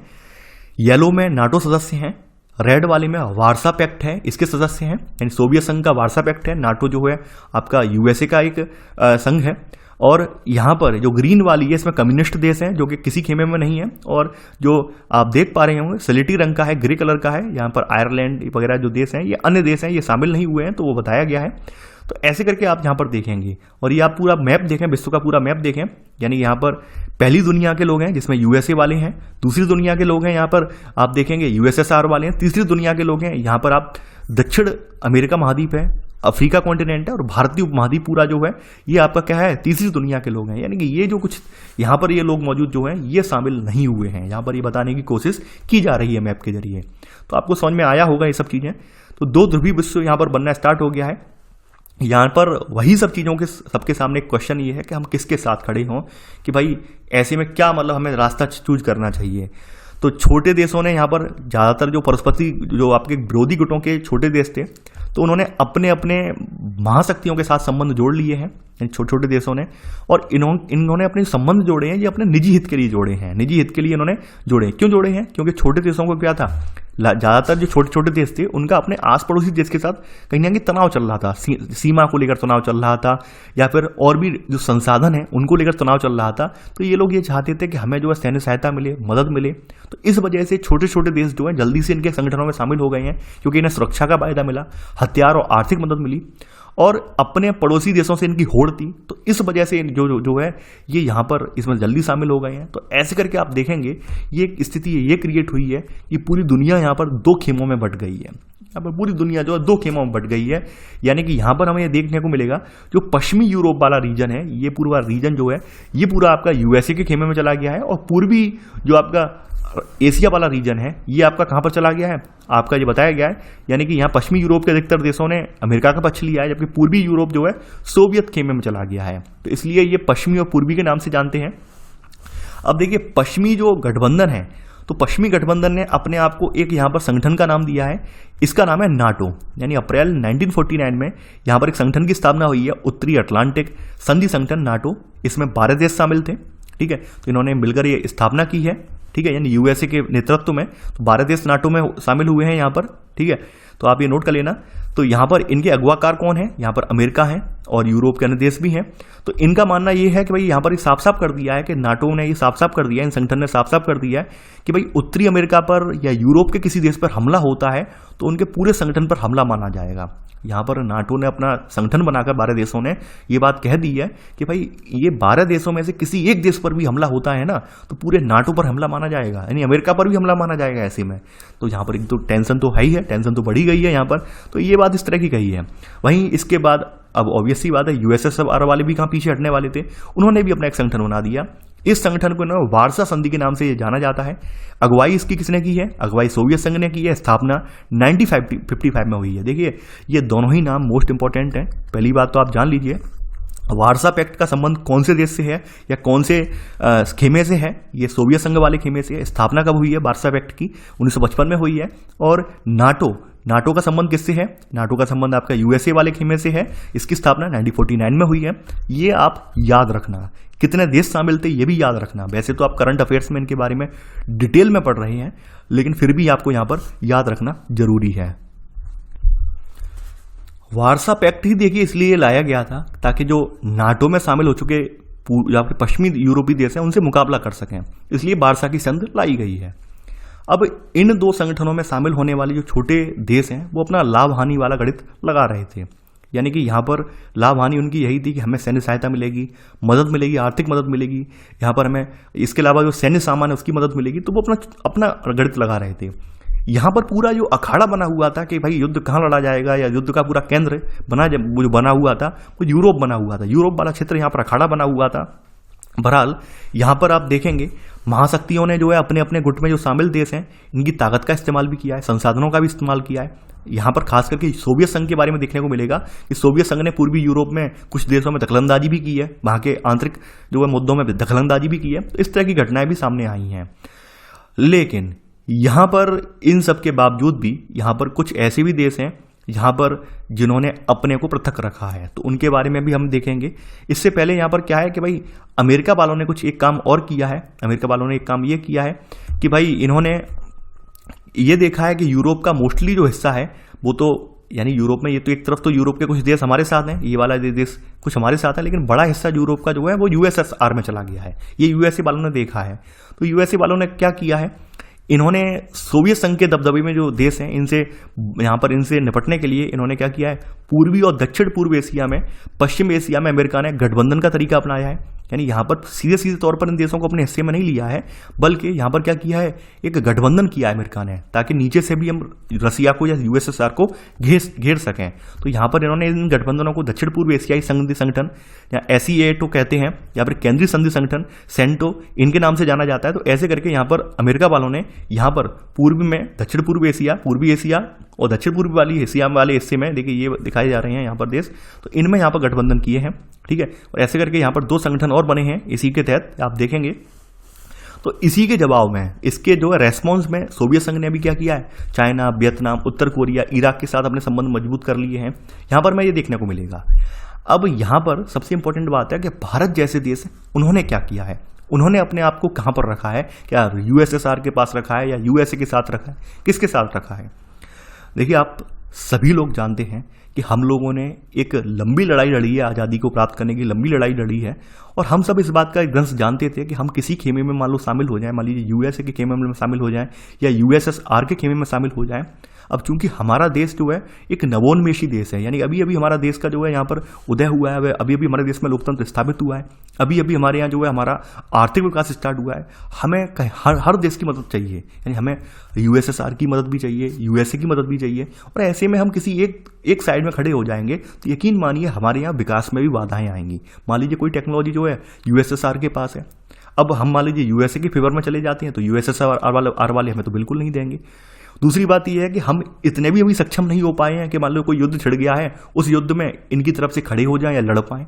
येलो में नाटो सदस्य हैं, रेड वाले में वार्सा पैक्ट है, इसके सदस्य हैं, यानी सोवियत संघ का वार्सा पैक्ट है। नाटो जो है आपका यूएसए का एक संघ है। और यहाँ पर जो ग्रीन वाली है इसमें कम्युनिस्ट देश हैं जो कि किसी खेमे में नहीं है। और जो आप देख पा रहे होंगे स्लेटी रंग का है, ग्रे कलर का है, यहाँ पर आयरलैंड वगैरह जो देश हैं ये अन्य देश हैं, ये शामिल नहीं हुए हैं, तो वो बताया गया है। तो ऐसे करके आप यहाँ पर देखेंगे और ये आप पूरा मैप देखें, विश्व का पूरा मैप देखें, यानी यहाँ पर पहली दुनिया के लोग हैं जिसमें यूएसए वाले हैं, दूसरी दुनिया के लोग हैं यहाँ पर आप देखेंगे यूएसएसआर वाले हैं, तीसरी दुनिया के लोग हैं यहाँ पर आप दक्षिण अमेरिका महाद्वीप है, अफ्रीका कॉन्टिनेंट है, और भारतीय उपमहाद्वीप पूरा जो है ये आपका क्या है तीसरी दुनिया के लोग हैं। यानी कि ये जो कुछ यहाँ पर ये लोग मौजूद जो हैं ये शामिल नहीं हुए हैं। यहाँ पर ये बताने की कोशिश की जा रही है मैप के जरिए। तो आपको समझ में आया होगा ये सब चीज़ें। तो दो ध्रुवीय विश्व यहाँ पर बनना स्टार्ट हो गया है। यहाँ पर वही सब चीज़ों के सबके सामने एक क्वेश्चन ये है कि हम किसके साथ खड़े हों, कि भाई ऐसे में क्या मतलब हमें रास्ता चूज करना चाहिए। तो छोटे देशों ने यहाँ पर ज़्यादातर जो परस्पति जो आपके विरोधी गुटों के छोटे देश थे तो उन्होंने अपने अपने महाशक्तियों के साथ संबंध जोड़ लिए हैं छोटे छोटे देशों ने, और इन्होंने अपने संबंध जोड़े हैं ये अपने निजी हित के लिए जोड़े हैं। निजी हित के लिए इन्होंने जोड़े। क्यों जोड़े हैं? क्योंकि छोटे देशों को क्या था, ज़्यादातर जो छोटे छोटे देश थे उनका अपने आस पड़ोसी देश के साथ कहीं ना कहीं तनाव चल रहा था, सीमा को लेकर तनाव चल रहा था, या फिर और भी जो संसाधन है उनको लेकर तनाव चल रहा था। तो ये लोग ये चाहते थे कि हमें जो है सैन्य सहायता मिले, मदद मिले। तो इस वजह से छोटे छोटे देश जो है जल्दी से इनके संगठनों में शामिल हो गए हैं, क्योंकि इन्हें सुरक्षा का फायदा मिला, हथियार और आर्थिक मदद मिली, और अपने पड़ोसी देशों से इनकी होड़ थी। तो इस वजह से जो है ये यहाँ पर इसमें जल्दी शामिल हो गए हैं। तो ऐसे करके आप देखेंगे ये एक स्थिति ये क्रिएट हुई है कि पूरी दुनिया यहाँ पर दो खेमों में बट गई है। यहाँ पर पूरी दुनिया जो है दो खेमों में बट गई है। यानी कि यहाँ पर हमें ये देखने को मिलेगा जो पश्चिमी यूरोप वाला रीजन है, ये पूरा रीजन जो है ये पूरा आपका यूएसए के खेमे में चला गया है, और पूर्वी जो आपका एशिया वाला रीजन है ये आपका कहाँ पर चला गया है, आपका ये बताया गया है। यानी कि यहाँ पश्चिमी यूरोप के अधिकतर देशों ने अमेरिका का पक्ष लिया है, जबकि पूर्वी यूरोप जो है सोवियत खेमे में चला गया है। तो इसलिए ये पश्चिमी और पूर्वी के नाम से जानते हैं। अब देखिए पश्चिमी जो गठबंधन है, तो पश्चिमी गठबंधन ने अपने आप को एक यहाँ पर संगठन का नाम दिया है, इसका नाम है नाटो। यानी अप्रैल 1949 में यहाँ पर एक संगठन की स्थापना हुई है, उत्तरी अटलांटिक संधि संगठन नाटो। इसमें 12 देश शामिल थे, ठीक है। तो इन्होंने मिलकर ये स्थापना की है, ठीक है, यानी यूएसए के नेतृत्व में। तो 12 देश नाटो में शामिल हुए हैं यहाँ पर, ठीक है। तो आप ये नोट कर लेना। तो यहाँ पर इनके अगुवाकार कौन है, यहाँ पर अमेरिका है और यूरोप के अन्य देश भी हैं। तो इनका मानना ये है कि भाई यहाँ पर ये साफ साफ कर दिया है कि नाटो ने ये साफ साफ कर दिया है, इन संगठन ने साफ साफ कर दिया है कि भाई उत्तरी अमेरिका पर या यूरोप के किसी देश पर हमला होता है तो उनके पूरे संगठन पर हमला माना जाएगा। यहाँ पर नाटो ने अपना संगठन बनाकर 12 देशों ने ये बात कह दी है कि भाई ये 12 देशों में से किसी एक देश पर भी हमला होता है ना तो पूरे नाटो पर हमला माना जाएगा, यानी अमेरिका पर भी हमला माना जाएगा ऐसे में। तो यहाँ पर एक तो टेंशन तो है ही है, टेंशन तो बढ़ी गई है यहाँ पर। तो ये बात इस तरह की कही है। वहीं इसके बाद अब ऑब्वियस सी बात है यूएसएसआर वाले भी कहाँ पीछे हटने वाले थे, उन्होंने भी अपना एक संगठन बना दिया। इस संगठन को ना वार्सा संधि के नाम से ये जाना जाता है। अगुवाई इसकी किसने की है, अगुवाई सोवियत संघ ने की है। स्थापना 1955 में हुई है। देखिए ये दोनों ही नाम मोस्ट इंपॉर्टेंट हैं। पहली बात तो आप जान लीजिए वार्सा पैक्ट का संबंध कौन से देश से है या कौन से खेमे से है, ये सोवियत संघ वाले खेमे से है। स्थापना कब हुई है वार्सा पैक्ट की, 1955 में हुई है। और नाटो का संबंध किससे है, नाटो का संबंध आपका यूएसए वाले खेमे से है। इसकी स्थापना 1949 में हुई है। ये आप याद रखना, कितने देश शामिल थे ये भी याद रखना। वैसे तो आप करंट अफेयर्स में इनके बारे में डिटेल में पढ़ रहे हैं, लेकिन फिर भी आपको यहाँ पर याद रखना जरूरी है। वारसा पैक्ट ही देखिए इसलिए लाया गया था ताकि जो नाटो में शामिल हो चुके जो आपके पश्चिमी यूरोपीय देश हैं उनसे मुकाबला कर सकें, इसलिए वारसा की संधि लाई गई है। अब इन दो संगठनों में शामिल होने वाले जो छोटे देश हैं वो अपना लाभ हानि वाला गणित लगा रहे थे, यानी कि यहाँ पर लाभ हानि उनकी यही थी कि हमें सैन्य सहायता मिलेगी, मदद मिलेगी, आर्थिक मदद मिलेगी, यहाँ पर हमें इसके अलावा जो सैन्य सामान है उसकी मदद मिलेगी, तो वो अपना अपना गणित लगा रहे थे। यहाँ पर पूरा जो अखाड़ा बना हुआ था कि भाई युद्ध कहाँ लड़ा जाएगा या युद्ध का पूरा केंद्र जो बना हुआ था वो यूरोप बना हुआ था, यूरोप वाला क्षेत्र यहाँ पर अखाड़ा बना हुआ था। बहरहाल यहाँ पर आप देखेंगे महाशक्तियों ने जो है अपने अपने गुट में जो शामिल देश हैं इनकी ताकत का इस्तेमाल भी किया है, संसाधनों का भी इस्तेमाल किया है। यहाँ पर खास करके सोवियत संघ के बारे में देखने को मिलेगा कि सोवियत संघ ने पूर्वी यूरोप में कुछ देशों में दखलंदाजी भी की है, वहाँ के आंतरिक जो है मुद्दों में दखलंदाजी भी की है, तो इस तरह की घटनाएं भी सामने आई हैं। लेकिन यहाँ पर इन सब के बावजूद भी यहाँ पर कुछ ऐसे भी देश हैं यहाँ पर जिन्होंने अपने को पृथक रखा है, तो उनके बारे में भी हम देखेंगे। इससे पहले यहाँ पर क्या है कि भाई अमेरिका वालों ने कुछ एक काम और किया है। अमेरिका वालों ने एक काम ये किया है कि भाई इन्होंने ये देखा है कि यूरोप का मोस्टली जो हिस्सा है वो तो यानी यूरोप में ये तो एक तरफ तो यूरोप के कुछ देश हमारे साथ हैं, ये वाला देश कुछ हमारे साथ है, लेकिन बड़ा हिस्सा यूरोप का जो है वो यूएसएसआर में चला गया है। ये यूएसए वालों ने देखा है। तो यूएसए वालों ने क्या किया है, इन्होंने सोवियत संघ के दबदबे में जो देश हैं इनसे यहाँ पर इनसे निपटने के लिए इन्होंने क्या किया है, पूर्वी और दक्षिण पूर्व एशिया में, पश्चिम एशिया में अमेरिका ने गठबंधन का तरीका अपनाया है। यानी यहाँ पर सीधे सीधे तौर पर इन देशों को अपने हिस्से में नहीं लिया है, बल्कि यहाँ पर क्या किया है, एक गठबंधन किया है अमेरिका ने, ताकि नीचे से भी हम रसिया को या यूएसएसआर को घेर सकें। तो यहाँ पर इन्होंने इन गठबंधनों को दक्षिण पूर्व एशियाई संगठन या SEATO कहते हैं, या फिर केंद्रीय संधि संगठन सेंटो इनके नाम से जाना जाता है। तो ऐसे करके यहाँ पर अमेरिका वालों ने यहाँ पर पूर्व में दक्षिण पूर्व एशिया, पूर्वी एशिया और दक्षिण पूर्व वाली एशिया वाले हिस्से में देखिए ये दिखाए जा रहे हैं यहाँ पर देश, तो इनमें यहाँ पर गठबंधन किए हैं, ठीक है। और ऐसे करके यहाँ पर दो संगठन और बने हैं इसी के तहत, आप देखेंगे। तो इसी के जवाब में इसके जो है रेस्पॉन्स में सोवियत संघ ने अभी क्या किया है, चाइना, वियतनाम, उत्तर कोरिया, इराक के साथ अपने संबंध मजबूत कर लिए हैं। यहाँ पर मैं ये देखने को मिलेगा। अब यहाँ पर सबसे इंपॉर्टेंट बात है कि भारत जैसे देश उन्होंने क्या किया है, उन्होंने अपने आप को कहाँ पर रखा है, क्या यूएसएसआर के पास रखा है या यूएसए के साथ रखा है, किसके साथ रखा है। देखिए आप सभी लोग जानते हैं कि हम लोगों ने एक लंबी लड़ाई लड़ी है, आज़ादी को प्राप्त करने की लंबी लड़ाई लड़ी है, और हम सब इस बात का एकदम जानते थे कि हम किसी खेमे में मान लो शामिल हो जाएं, मान लीजिए यूएसए के खेमे में शामिल हो जाएं या यूएसएसआर के खेमे में शामिल हो जाएं। अब चूंकि हमारा देश जो है एक नवोन्मेषी देश है, यानी अभी अभी हमारा देश का जो है यहाँ पर उदय हुआ है, अभी अभी हमारे देश में लोकतंत्र स्थापित हुआ है, अभी अभी हमारे यहाँ जो है हमारा आर्थिक विकास स्टार्ट हुआ है। हमें हर देश की मदद चाहिए, यानी हमें यूएसएसआर की मदद भी चाहिए, यूएसए की मदद भी चाहिए, और ऐसे में हम किसी एक साइड में खड़े हो जाएंगे तो यकीन मानिए हमारे यहाँ विकास में भी बाधाएं आएंगी। मान लीजिए कोई टेक्नोलॉजी जो है यूएसएसआर के पास है, अब हम मान लीजिए यूएसए के फेवर में चले जाते हैं तो यूएसएसआर वाले हमें तो बिल्कुल नहीं देंगे। दूसरी बात यह है कि हम इतने भी अभी सक्षम नहीं हो पाए हैं कि मान लो कोई युद्ध छिड़ गया है, उस युद्ध में इनकी तरफ से खड़े हो जाएं या लड़ पाएं।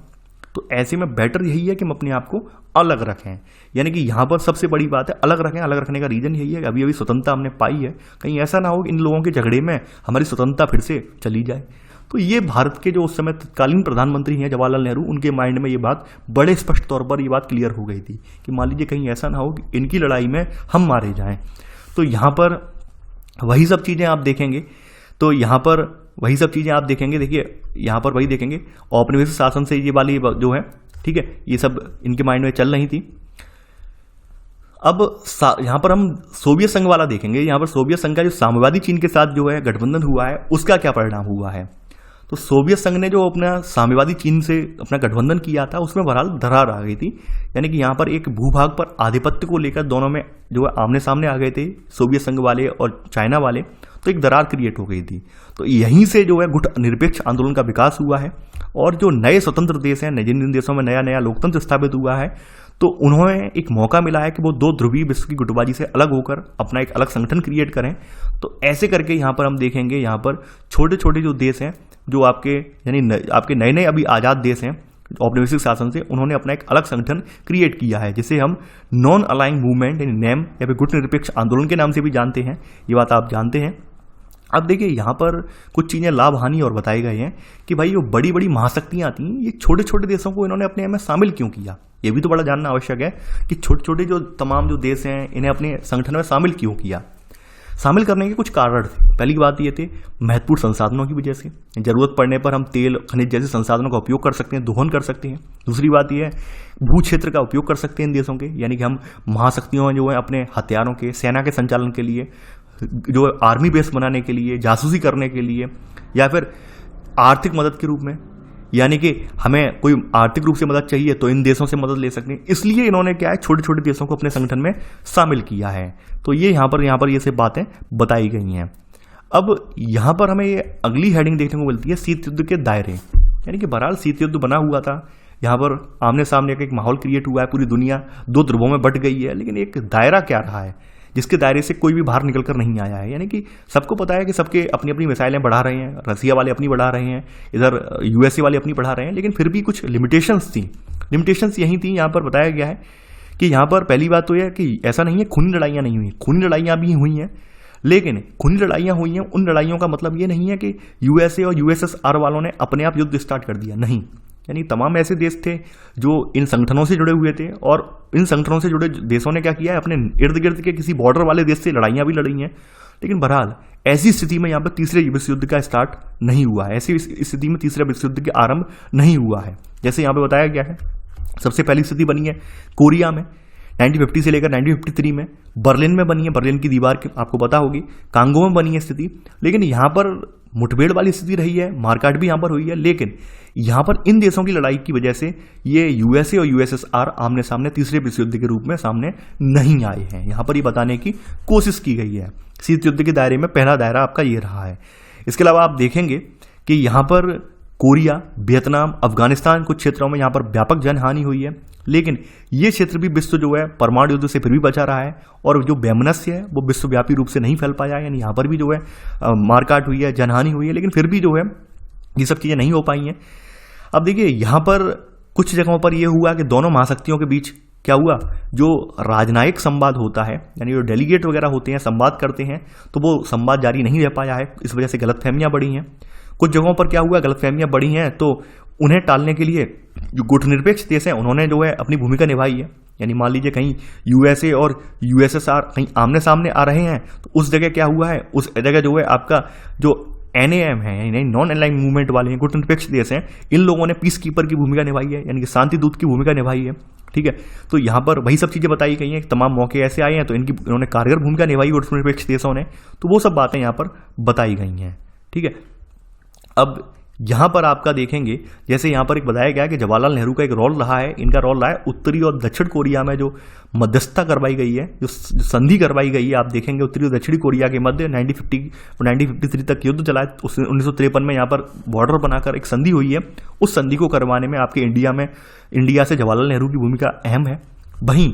तो ऐसे में बेटर यही है कि हम अपने आप को अलग रखें, यानी कि यहाँ पर सबसे बड़ी बात है अलग रखें। अलग रखने का रीजन यही है कि अभी अभी स्वतंत्रता हमने पाई है, कहीं ऐसा ना हो कि इन लोगों के झगड़े में हमारी स्वतंत्रता फिर से चली जाए। तो ये भारत के जो उस समय तत्कालीन प्रधानमंत्री हैं जवाहरलाल नेहरू, उनके माइंड में ये बात बड़े स्पष्ट तौर पर ये बात क्लियर हो गई थी कि मान लीजिए कहीं ऐसा ना हो कि इनकी लड़ाई में हम मारे जाएं। तो यहाँ पर वही सब चीज़ें आप देखेंगे, तो यहाँ पर वही सब चीज़ें आप देखेंगे, देखिए यहाँ पर वही देखेंगे औपनिवेशिक शासन से ये वाली जो है, ठीक है, ये सब इनके माइंड में चल रही थी। अब यहाँ पर हम सोवियत संघ वाला देखेंगे। यहाँ पर सोवियत संघ का जो साम्यवादी चीन के साथ जो है गठबंधन हुआ है उसका क्या परिणाम हुआ है। तो सोवियत संघ ने जो अपना साम्यवादी चीन से अपना गठबंधन किया था उसमें बहरहाल दरार आ गई थी, यानी कि यहाँ पर एक भूभाग पर आधिपत्य को लेकर दोनों में जो है आमने सामने आ गए थे सोवियत संघ वाले और चाइना वाले, तो एक दरार क्रिएट हो गई थी। तो यहीं से जो है गुट निरपेक्ष आंदोलन का विकास हुआ है, और जो नए स्वतंत्र देश हैं, जिन देशों में नया नया लोकतंत्र स्थापित हुआ है, तो उन्हें एक मौका मिला है कि वो दो ध्रुवीय विश्व की गुटबाजी से अलग होकर अपना एक अलग संगठन क्रिएट करें। तो ऐसे करके यहाँ पर हम देखेंगे, यहाँ पर छोटे छोटे जो देश हैं जो आपके यानी आपके नए नए अभी आज़ाद देश हैं औपनिवेशिक शासन से, उन्होंने अपना एक अलग संगठन क्रिएट किया है जिसे हम नॉन अलाइंग मूवमेंट यानी नैम या फिर गुट निरपेक्ष आंदोलन के नाम से भी जानते हैं। ये बात आप जानते हैं। अब देखिए यहाँ पर कुछ चीज़ें लाभ हानि और बताए गए हैं कि भाई जो बड़ी बड़ी महाशक्तियाँ थी, ये छोटे छोटे देशों को इन्होंने अपने में शामिल क्यों किया। ये भी तो बड़ा जानना आवश्यक है कि छोटे छोटे जो तमाम जो देश हैं इन्हें अपने संगठन में शामिल क्यों किया। शामिल करने के कुछ कारण थे। पहली बात ये थे महत्वपूर्ण संसाधनों की वजह से, जरूरत पड़ने पर हम तेल खनिज जैसे संसाधनों का उपयोग कर सकते हैं, दोहन कर सकते हैं। दूसरी बात यह है भू क्षेत्र का उपयोग कर सकते हैं इन देशों के, यानी कि हम महाशक्तियों जो है अपने हथियारों के, सेना के संचालन के लिए, जो आर्मी बेस बनाने के लिए, जासूसी करने के लिए, या फिर आर्थिक मदद के रूप में, यानी कि हमें कोई आर्थिक रूप से मदद चाहिए तो इन देशों से मदद ले सकते हैं। इसलिए इन्होंने क्या है छोटे छोटे देशों को अपने संगठन में शामिल किया है। तो ये यहाँ पर ये सब बातें बताई गई हैं। अब यहाँ पर हमें ये अगली हेडिंग देखने को मिलती है शीत युद्ध के दायरे, यानी कि बहरहाल शीत युद्ध बना हुआ था, यहाँ पर आमने सामने का एक माहौल क्रिएट हुआ है, पूरी दुनिया दो ध्रुवों में बट गई है, लेकिन एक दायरा क्या रहा है जिसके दायरे से कोई भी बाहर निकल कर नहीं आया है। यानी कि सबको पता है कि सबके अपनी अपनी मिसाइलें बढ़ा रहे हैं, रसिया वाले अपनी बढ़ा रहे हैं, इधर यूएसए वाले अपनी बढ़ा रहे हैं, लेकिन फिर भी कुछ लिमिटेशंस थी। लिमिटेशंस यही थी, यहाँ पर बताया गया है कि यहाँ पर पहली बात तो यह है कि ऐसा नहीं है खूनी लड़ाइयाँ नहीं हुई, खूनी लड़ाइयाँ भी हुई हैं, लेकिन खूनी लड़ाइयाँ हुई हैं उन लड़ाइयों का मतलब ये नहीं है कि यूएसए और यूएसएसआर वालों ने अपने आप युद्ध स्टार्ट कर दिया, नहीं। यानी तमाम ऐसे देश थे जो इन संगठनों से जुड़े हुए थे, और इन संगठनों से जुड़े देशों ने क्या किया है अपने इर्द गिर्द के किसी बॉर्डर वाले देश से लड़ाइयाँ भी लड़ी हैं। लेकिन बहरहाल ऐसी स्थिति में यहाँ पर तीसरे विश्व युद्ध का स्टार्ट नहीं हुआ है, ऐसी स्थिति में तीसरे विश्व युद्ध का आरंभ नहीं हुआ है। जैसे यहाँ पे बताया गया है सबसे पहली स्थिति बनी है कोरिया में 1950 से लेकर 1953 में, बर्लिन में बनी है, बर्लिन की दीवार की आपको पता होगी, कांगो में बनी है स्थिति। लेकिन यहाँ पर मुठभेड़ वाली स्थिति रही है, मारकाट भी यहाँ पर हुई है, लेकिन यहाँ पर इन देशों की लड़ाई की वजह से ये यूएसए और यूएसएसआर आमने सामने तीसरे विश्व युद्ध के रूप में सामने नहीं आए हैं। यहाँ पर ये बताने की कोशिश की गई है। शीत युद्ध के दायरे में पहला दायरा आपका ये रहा है। इसके अलावा आप देखेंगे कि यहाँ पर कोरिया, वियतनाम, अफगानिस्तान कुछ क्षेत्रों में यहाँ पर व्यापक जनहानि हुई है, लेकिन ये क्षेत्र भी विश्व जो है परमाणु युद्ध से फिर भी बचा रहा है, और जो वैमनस्य है वो विश्वव्यापी रूप से नहीं फैल पाया, यानी यहाँ पर भी जो है मारकाट हुई है, जनहानि हुई है, लेकिन फिर भी जो है ये सब चीज़ें नहीं हो पाई हैं। अब देखिए यहाँ पर कुछ जगहों पर यह हुआ कि दोनों महाशक्तियों के बीच क्या हुआ, जो राजनयिक संवाद होता है, यानी जो डेलीगेट वगैरह होते हैं संवाद करते हैं, तो वो संवाद जारी नहीं रह पाया है, इस वजह से गलतफहमियां बढ़ी हैं। कुछ जगहों पर क्या हुआ, गलतफहमियां बढ़ी हैं तो उन्हें टालने के लिए जो गुटनिरपेक्ष देश हैं उन्होंने जो है अपनी भूमिका निभाई है। यानी मान लीजिए कहीं यूएसए और यूएसएसआर कहीं आमने सामने आ रहे हैं, तो उस जगह क्या हुआ है, उस जगह जो है आपका जो NAM है, यानी नॉन अलाइंड मूवमेंट वाले हैं, गुटनिरपेक्ष देश हैं, इन लोगों ने पीस कीपर की भूमिका निभाई है, यानी कि शांति दूत की भूमिका निभाई है। ठीक है, तो यहाँ पर वही सब चीज़ें बताई गई हैं, तमाम मौके ऐसे आए हैं तो इन्होंने कारगर भूमिका निभाई गुटनिरपेक्ष देशों ने, तो वो सब बातें यहाँ पर बताई गई हैं। ठीक है, अब यहाँ पर आपका देखेंगे जैसे यहाँ पर एक बताया गया कि जवाहरलाल नेहरू का एक रोल रहा है, इनका रोल रहा है उत्तरी और दक्षिण कोरिया में जो मध्यस्थता करवाई गई है, जो संधि करवाई गई है। आप देखेंगे उत्तरी और दक्षिणी कोरिया के मध्य 1953 तक युद्ध चला है, 1953 में यहाँ पर बॉर्डर बनाकर एक संधि हुई है। उस संधि को करवाने में आपके इंडिया से जवाहरलाल नेहरू की भूमिका अहम है। वहीं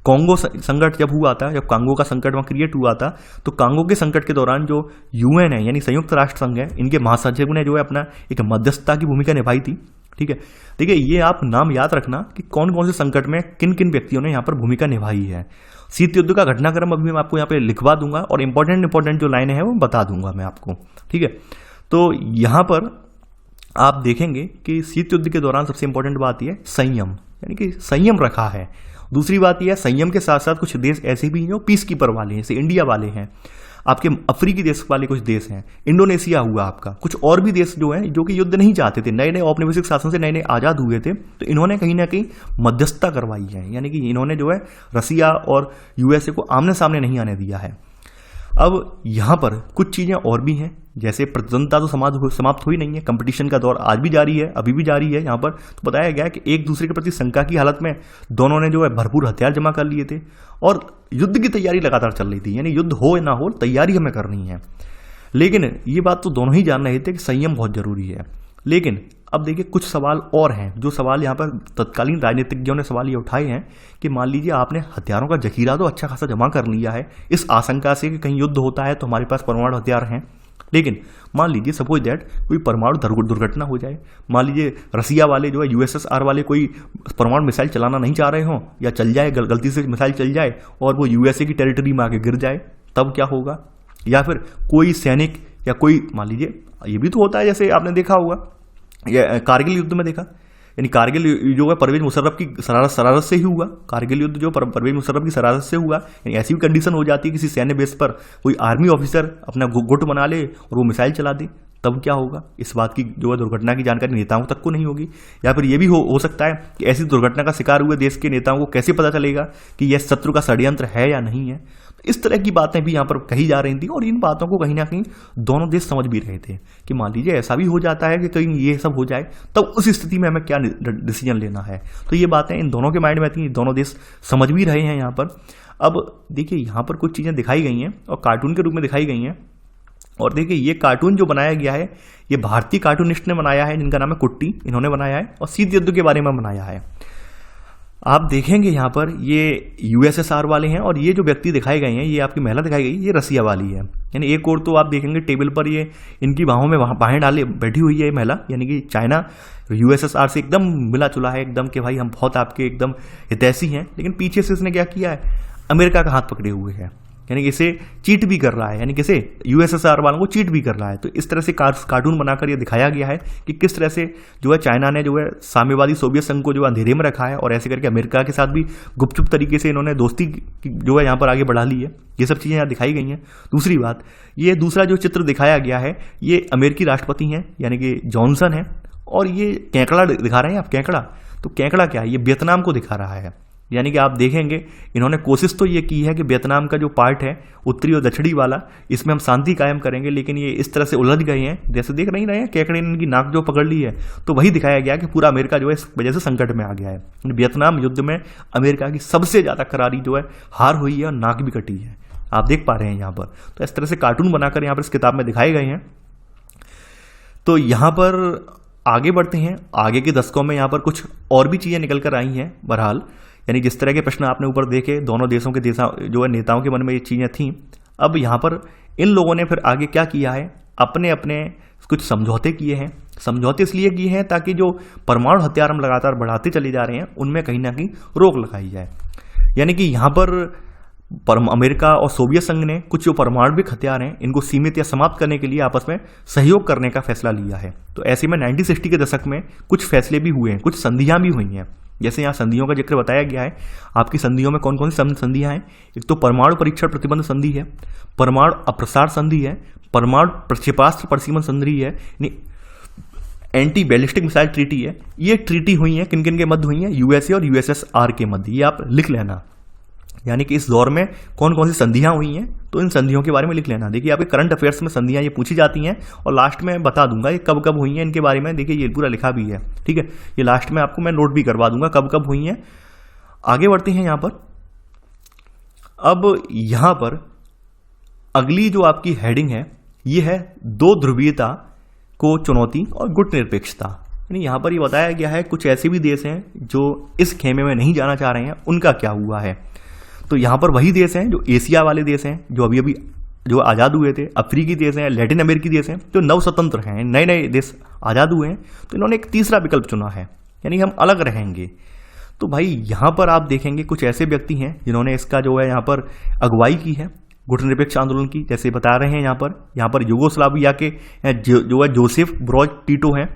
कांगो संकट जब हुआ था, जब कांगो का संकट वहाँ क्रिएट हुआ था, तो कांगो के संकट के दौरान जो UN है यानी संयुक्त राष्ट्र संघ है, इनके महासचिव ने जो है अपना एक मध्यस्थता की भूमिका निभाई थी। ठीक है, देखिए ये आप नाम याद रखना कि कौन कौन से संकट में किन किन व्यक्तियों ने यहाँ पर भूमिका निभाई है। शीत युद्ध का घटनाक्रम अभी मैं आपको यहाँ पे लिखवा दूंगा और इंपॉर्टेंट जो लाइनें हैं वो बता दूंगा मैं आपको। ठीक है, तो यहाँ पर आप देखेंगे कि शीत युद्ध के दौरान सबसे इंपॉर्टेंट बात यह संयम, यानी कि संयम रखा है। दूसरी बात यह है संयम के साथ साथ कुछ देश ऐसे भी हैं जो पीस कीपर वाले हैं, जैसे इंडिया वाले हैं, आपके अफ्रीकी देश वाले कुछ देश हैं, इंडोनेशिया हुआ आपका, कुछ और भी देश जो हैं जो कि युद्ध नहीं चाहते थे, नए नए औपनिवेशिक शासन से नए नए आज़ाद हुए थे, तो इन्होंने कहीं ना कहीं मध्यस्थता करवाई है, यानी कि इन्होंने जो है रसिया और यूएसए को आमने सामने नहीं आने दिया है। अब यहाँ पर कुछ चीज़ें और भी हैं, जैसे प्रतिद्वंदता तो समाप्त हुई नहीं है, कंपटीशन का दौर आज भी जारी है, अभी भी जारी है। यहाँ पर तो बताया गया है कि एक दूसरे के प्रति शंका की हालत में दोनों ने जो है भरपूर हथियार जमा कर लिए थे और युद्ध की तैयारी लगातार चल रही थी, यानी युद्ध हो या ना हो तैयारी हमें करनी है। लेकिन ये बात तो दोनों ही जान रहे थे कि संयम बहुत जरूरी है। लेकिन अब देखिए कुछ सवाल और हैं, जो सवाल यहाँ पर तत्कालीन राजनीतिज्ञों ने सवाल ये उठाए हैं कि मान लीजिए आपने हथियारों का जखीरा तो अच्छा खासा जमा कर लिया है इस आशंका से कि कहीं युद्ध होता है तो हमारे पास परमाणु हथियार हैं, लेकिन मान लीजिए सपोज दैट कोई परमाणु दुर्घटना हो जाए, मान लीजिए रसिया वाले जो है यूएसएसआर वाले कोई परमाणु मिसाइल चलाना नहीं चाह रहे हों या चल जाए, गलती से मिसाइल चल जाए और वो यूएसए की टेरिटरी में आके गिर जाए, तब क्या होगा? या फिर कोई सैनिक या कोई मान लीजिए ये भी तो होता है, जैसे आपने देखा होगा या कारगिल युद्ध में देखा, यानी कारगिल जो है परवेज मुशर्रफ की शरारत से ही हुआ। कारगिल युद्ध जो परवेज मुशर्रफ की शरारत से हुआ। यानी ऐसी भी कंडीशन हो जाती है किसी सैन्य बेस पर कोई आर्मी ऑफिसर अपना गुट बना ले और वो मिसाइल चला दे, तब क्या होगा? इस बात की जो है दुर्घटना की जानकारी नेताओं तक को नहीं होगी। या फिर ये भी हो सकता है कि ऐसी दुर्घटना का शिकार हुए देश के नेताओं को कैसे पता चलेगा कि यह शत्रु का षड्यंत्र है या नहीं है। तो इस तरह की बातें भी यहाँ पर कही जा रही थी और इन बातों को कहीं ना कहीं दोनों देश समझ भी रहे थे कि मान लीजिए ऐसा भी हो जाता है कि कहीं ये सब हो जाए, तब उस स्थिति में हमें क्या डिसीजन लेना है। तो ये बातें इन दोनों के माइंड में थी, दोनों देश समझ भी रहे हैं यहाँ पर। अब देखिए यहाँ पर कुछ चीज़ें दिखाई गई हैं और कार्टून के रूप में दिखाई गई हैं। और देखिए ये कार्टून जो बनाया गया है ये भारतीय कार्टूनिस्ट ने बनाया है, जिनका नाम है कुट्टी, इन्होंने बनाया है और शीत युद्ध के बारे में बनाया है। आप देखेंगे यहाँ पर ये यूएसएसआर वाले हैं और ये जो व्यक्ति दिखाए गए हैं, ये आपकी महिला दिखाई गई, ये रसिया वाली है। यानी एक और तो आप देखेंगे टेबल पर ये इनकी बाहों में बाहें डाले बैठी हुई है ये महिला, यानी कि चाइना यूएसएसआर से एकदम मिला जुला है एकदम कि भाई हम बहुत आपके एकदम हितैषी हैं। लेकिन पीछे से इसने क्या किया है, अमेरिका का हाथ पकड़े हुए है, यानी कि इसे चीट भी कर रहा है, यानी किसे यूएसएसआर वालों को चीट भी कर रहा है। तो इस तरह से कार्टून बनाकर ये दिखाया गया है कि किस तरह से जो है चाइना ने जो है साम्यवादी सोवियत संघ को जो अंधेरे में रखा है और ऐसे करके अमेरिका के साथ भी गुपचुप तरीके से इन्होंने दोस्ती जो है यहाँ पर आगे बढ़ा ली है। ये सब चीज़ें यहाँ दिखाई गई हैं। दूसरी बात, ये दूसरा जो चित्र दिखाया गया है ये अमेरिकी राष्ट्रपति हैं यानी कि जॉनसन है और ये केकड़ा दिखा रहे हैं आप, केकड़ा। तो केकड़ा क्या है, ये वियतनाम को दिखा रहा है। यानी कि आप देखेंगे इन्होंने कोशिश तो ये की है कि वियतनाम का जो पार्ट है उत्तरी और दक्षिणी वाला, इसमें हम शांति कायम करेंगे, लेकिन ये इस तरह से उलझ गए हैं, जैसे देख नहीं रहे हैं केकड़े ने इनकी नाक जो पकड़ ली है। तो वही दिखाया गया कि पूरा अमेरिका जो है इस वजह से संकट में आ गया है। वियतनाम युद्ध में अमेरिका की सबसे ज़्यादा करारी जो है हार हुई है और नाक भी कटी है, आप देख पा रहे हैं यहाँ पर। तो इस तरह से कार्टून बनाकर यहाँ पर इस किताब में दिखाए गए हैं। तो यहाँ पर आगे बढ़ते हैं, आगे के दशकों में यहाँ पर कुछ और भी चीज़ें निकल कर आई हैं। बहरहाल यानी जिस तरह के प्रश्न आपने ऊपर देखे, दोनों देशों के जो है नेताओं के मन में ये चीज़ें थीं। अब यहाँ पर इन लोगों ने फिर आगे क्या किया है, अपने अपने कुछ समझौते किए हैं। समझौते इसलिए किए हैं ताकि जो परमाणु हथियार हम लगातार बढ़ाते चले जा रहे हैं उनमें कहीं ना कहीं रोक लगाई जाए। यानी कि यहाँ पर अमेरिका और सोवियत संघ ने कुछ जो परमाणविक हथियार हैं इनको सीमित या समाप्त करने के लिए आपस में सहयोग करने का फैसला लिया है। तो ऐसे में 1960 के दशक में कुछ फैसले भी हुए हैं, कुछ संधियां भी हुई हैं। जैसे यहाँ संधियों का जिक्र बताया गया है। आपकी संधियों में कौन कौन सी संधियां हैं? एक तो परमाणु परीक्षण प्रतिबंध संधि है, परमाणु अप्रसार संधि है, परमाणु क्षेपास्त्र परिसीमन संधि है, एंटी बैलिस्टिक मिसाइल ट्रीटी है। ये ट्रीटी हुई है, किन किन के मध्य हुई है? यूएसए और यूएसएसआर के मध्य। ये आप लिख लेना, यानी कि इस दौर में कौन कौन सी संधियां हुई हैं, तो इन संधियों के बारे में लिख लेना। देखिए आपके करंट अफेयर्स में संधियां ये पूछी जाती हैं और लास्ट में बता दूंगा ये कब कब हुई हैं इनके बारे में। देखिए ये पूरा लिखा भी है, ठीक है। ये लास्ट में आपको मैं नोट भी करवा दूंगा कब कब हुई हैं। आगे बढ़ते हैं यहाँ पर। अब यहाँ पर अगली जो आपकी हेडिंग है ये है दो ध्रुवीयता को चुनौती और गुट निरपेक्षता। यानी यहाँ पर ये बताया गया है कुछ ऐसे भी देश हैं जो इस खेमे में नहीं जाना चाह रहे हैं, उनका क्या हुआ है। तो यहाँ पर वही देश हैं जो एशिया वाले देश हैं, जो अभी अभी जो आज़ाद हुए थे, अफ्रीकी देश हैं, लैटिन अमेरिकी देश हैं, जो नव स्वतंत्र हैं, नए नए देश आज़ाद हुए हैं। तो इन्होंने एक तीसरा विकल्प चुना है, यानी हम अलग रहेंगे। तो भाई यहाँ पर आप देखेंगे कुछ ऐसे व्यक्ति हैं जिन्होंने इसका जो है यहाँ पर अगुवाई की है गुटनिरपेक्ष आंदोलन की, जैसे बता रहे हैं यहाँ पर यूगोस्लाविया के जो है जोसेफ ब्रोज टिटो हैं,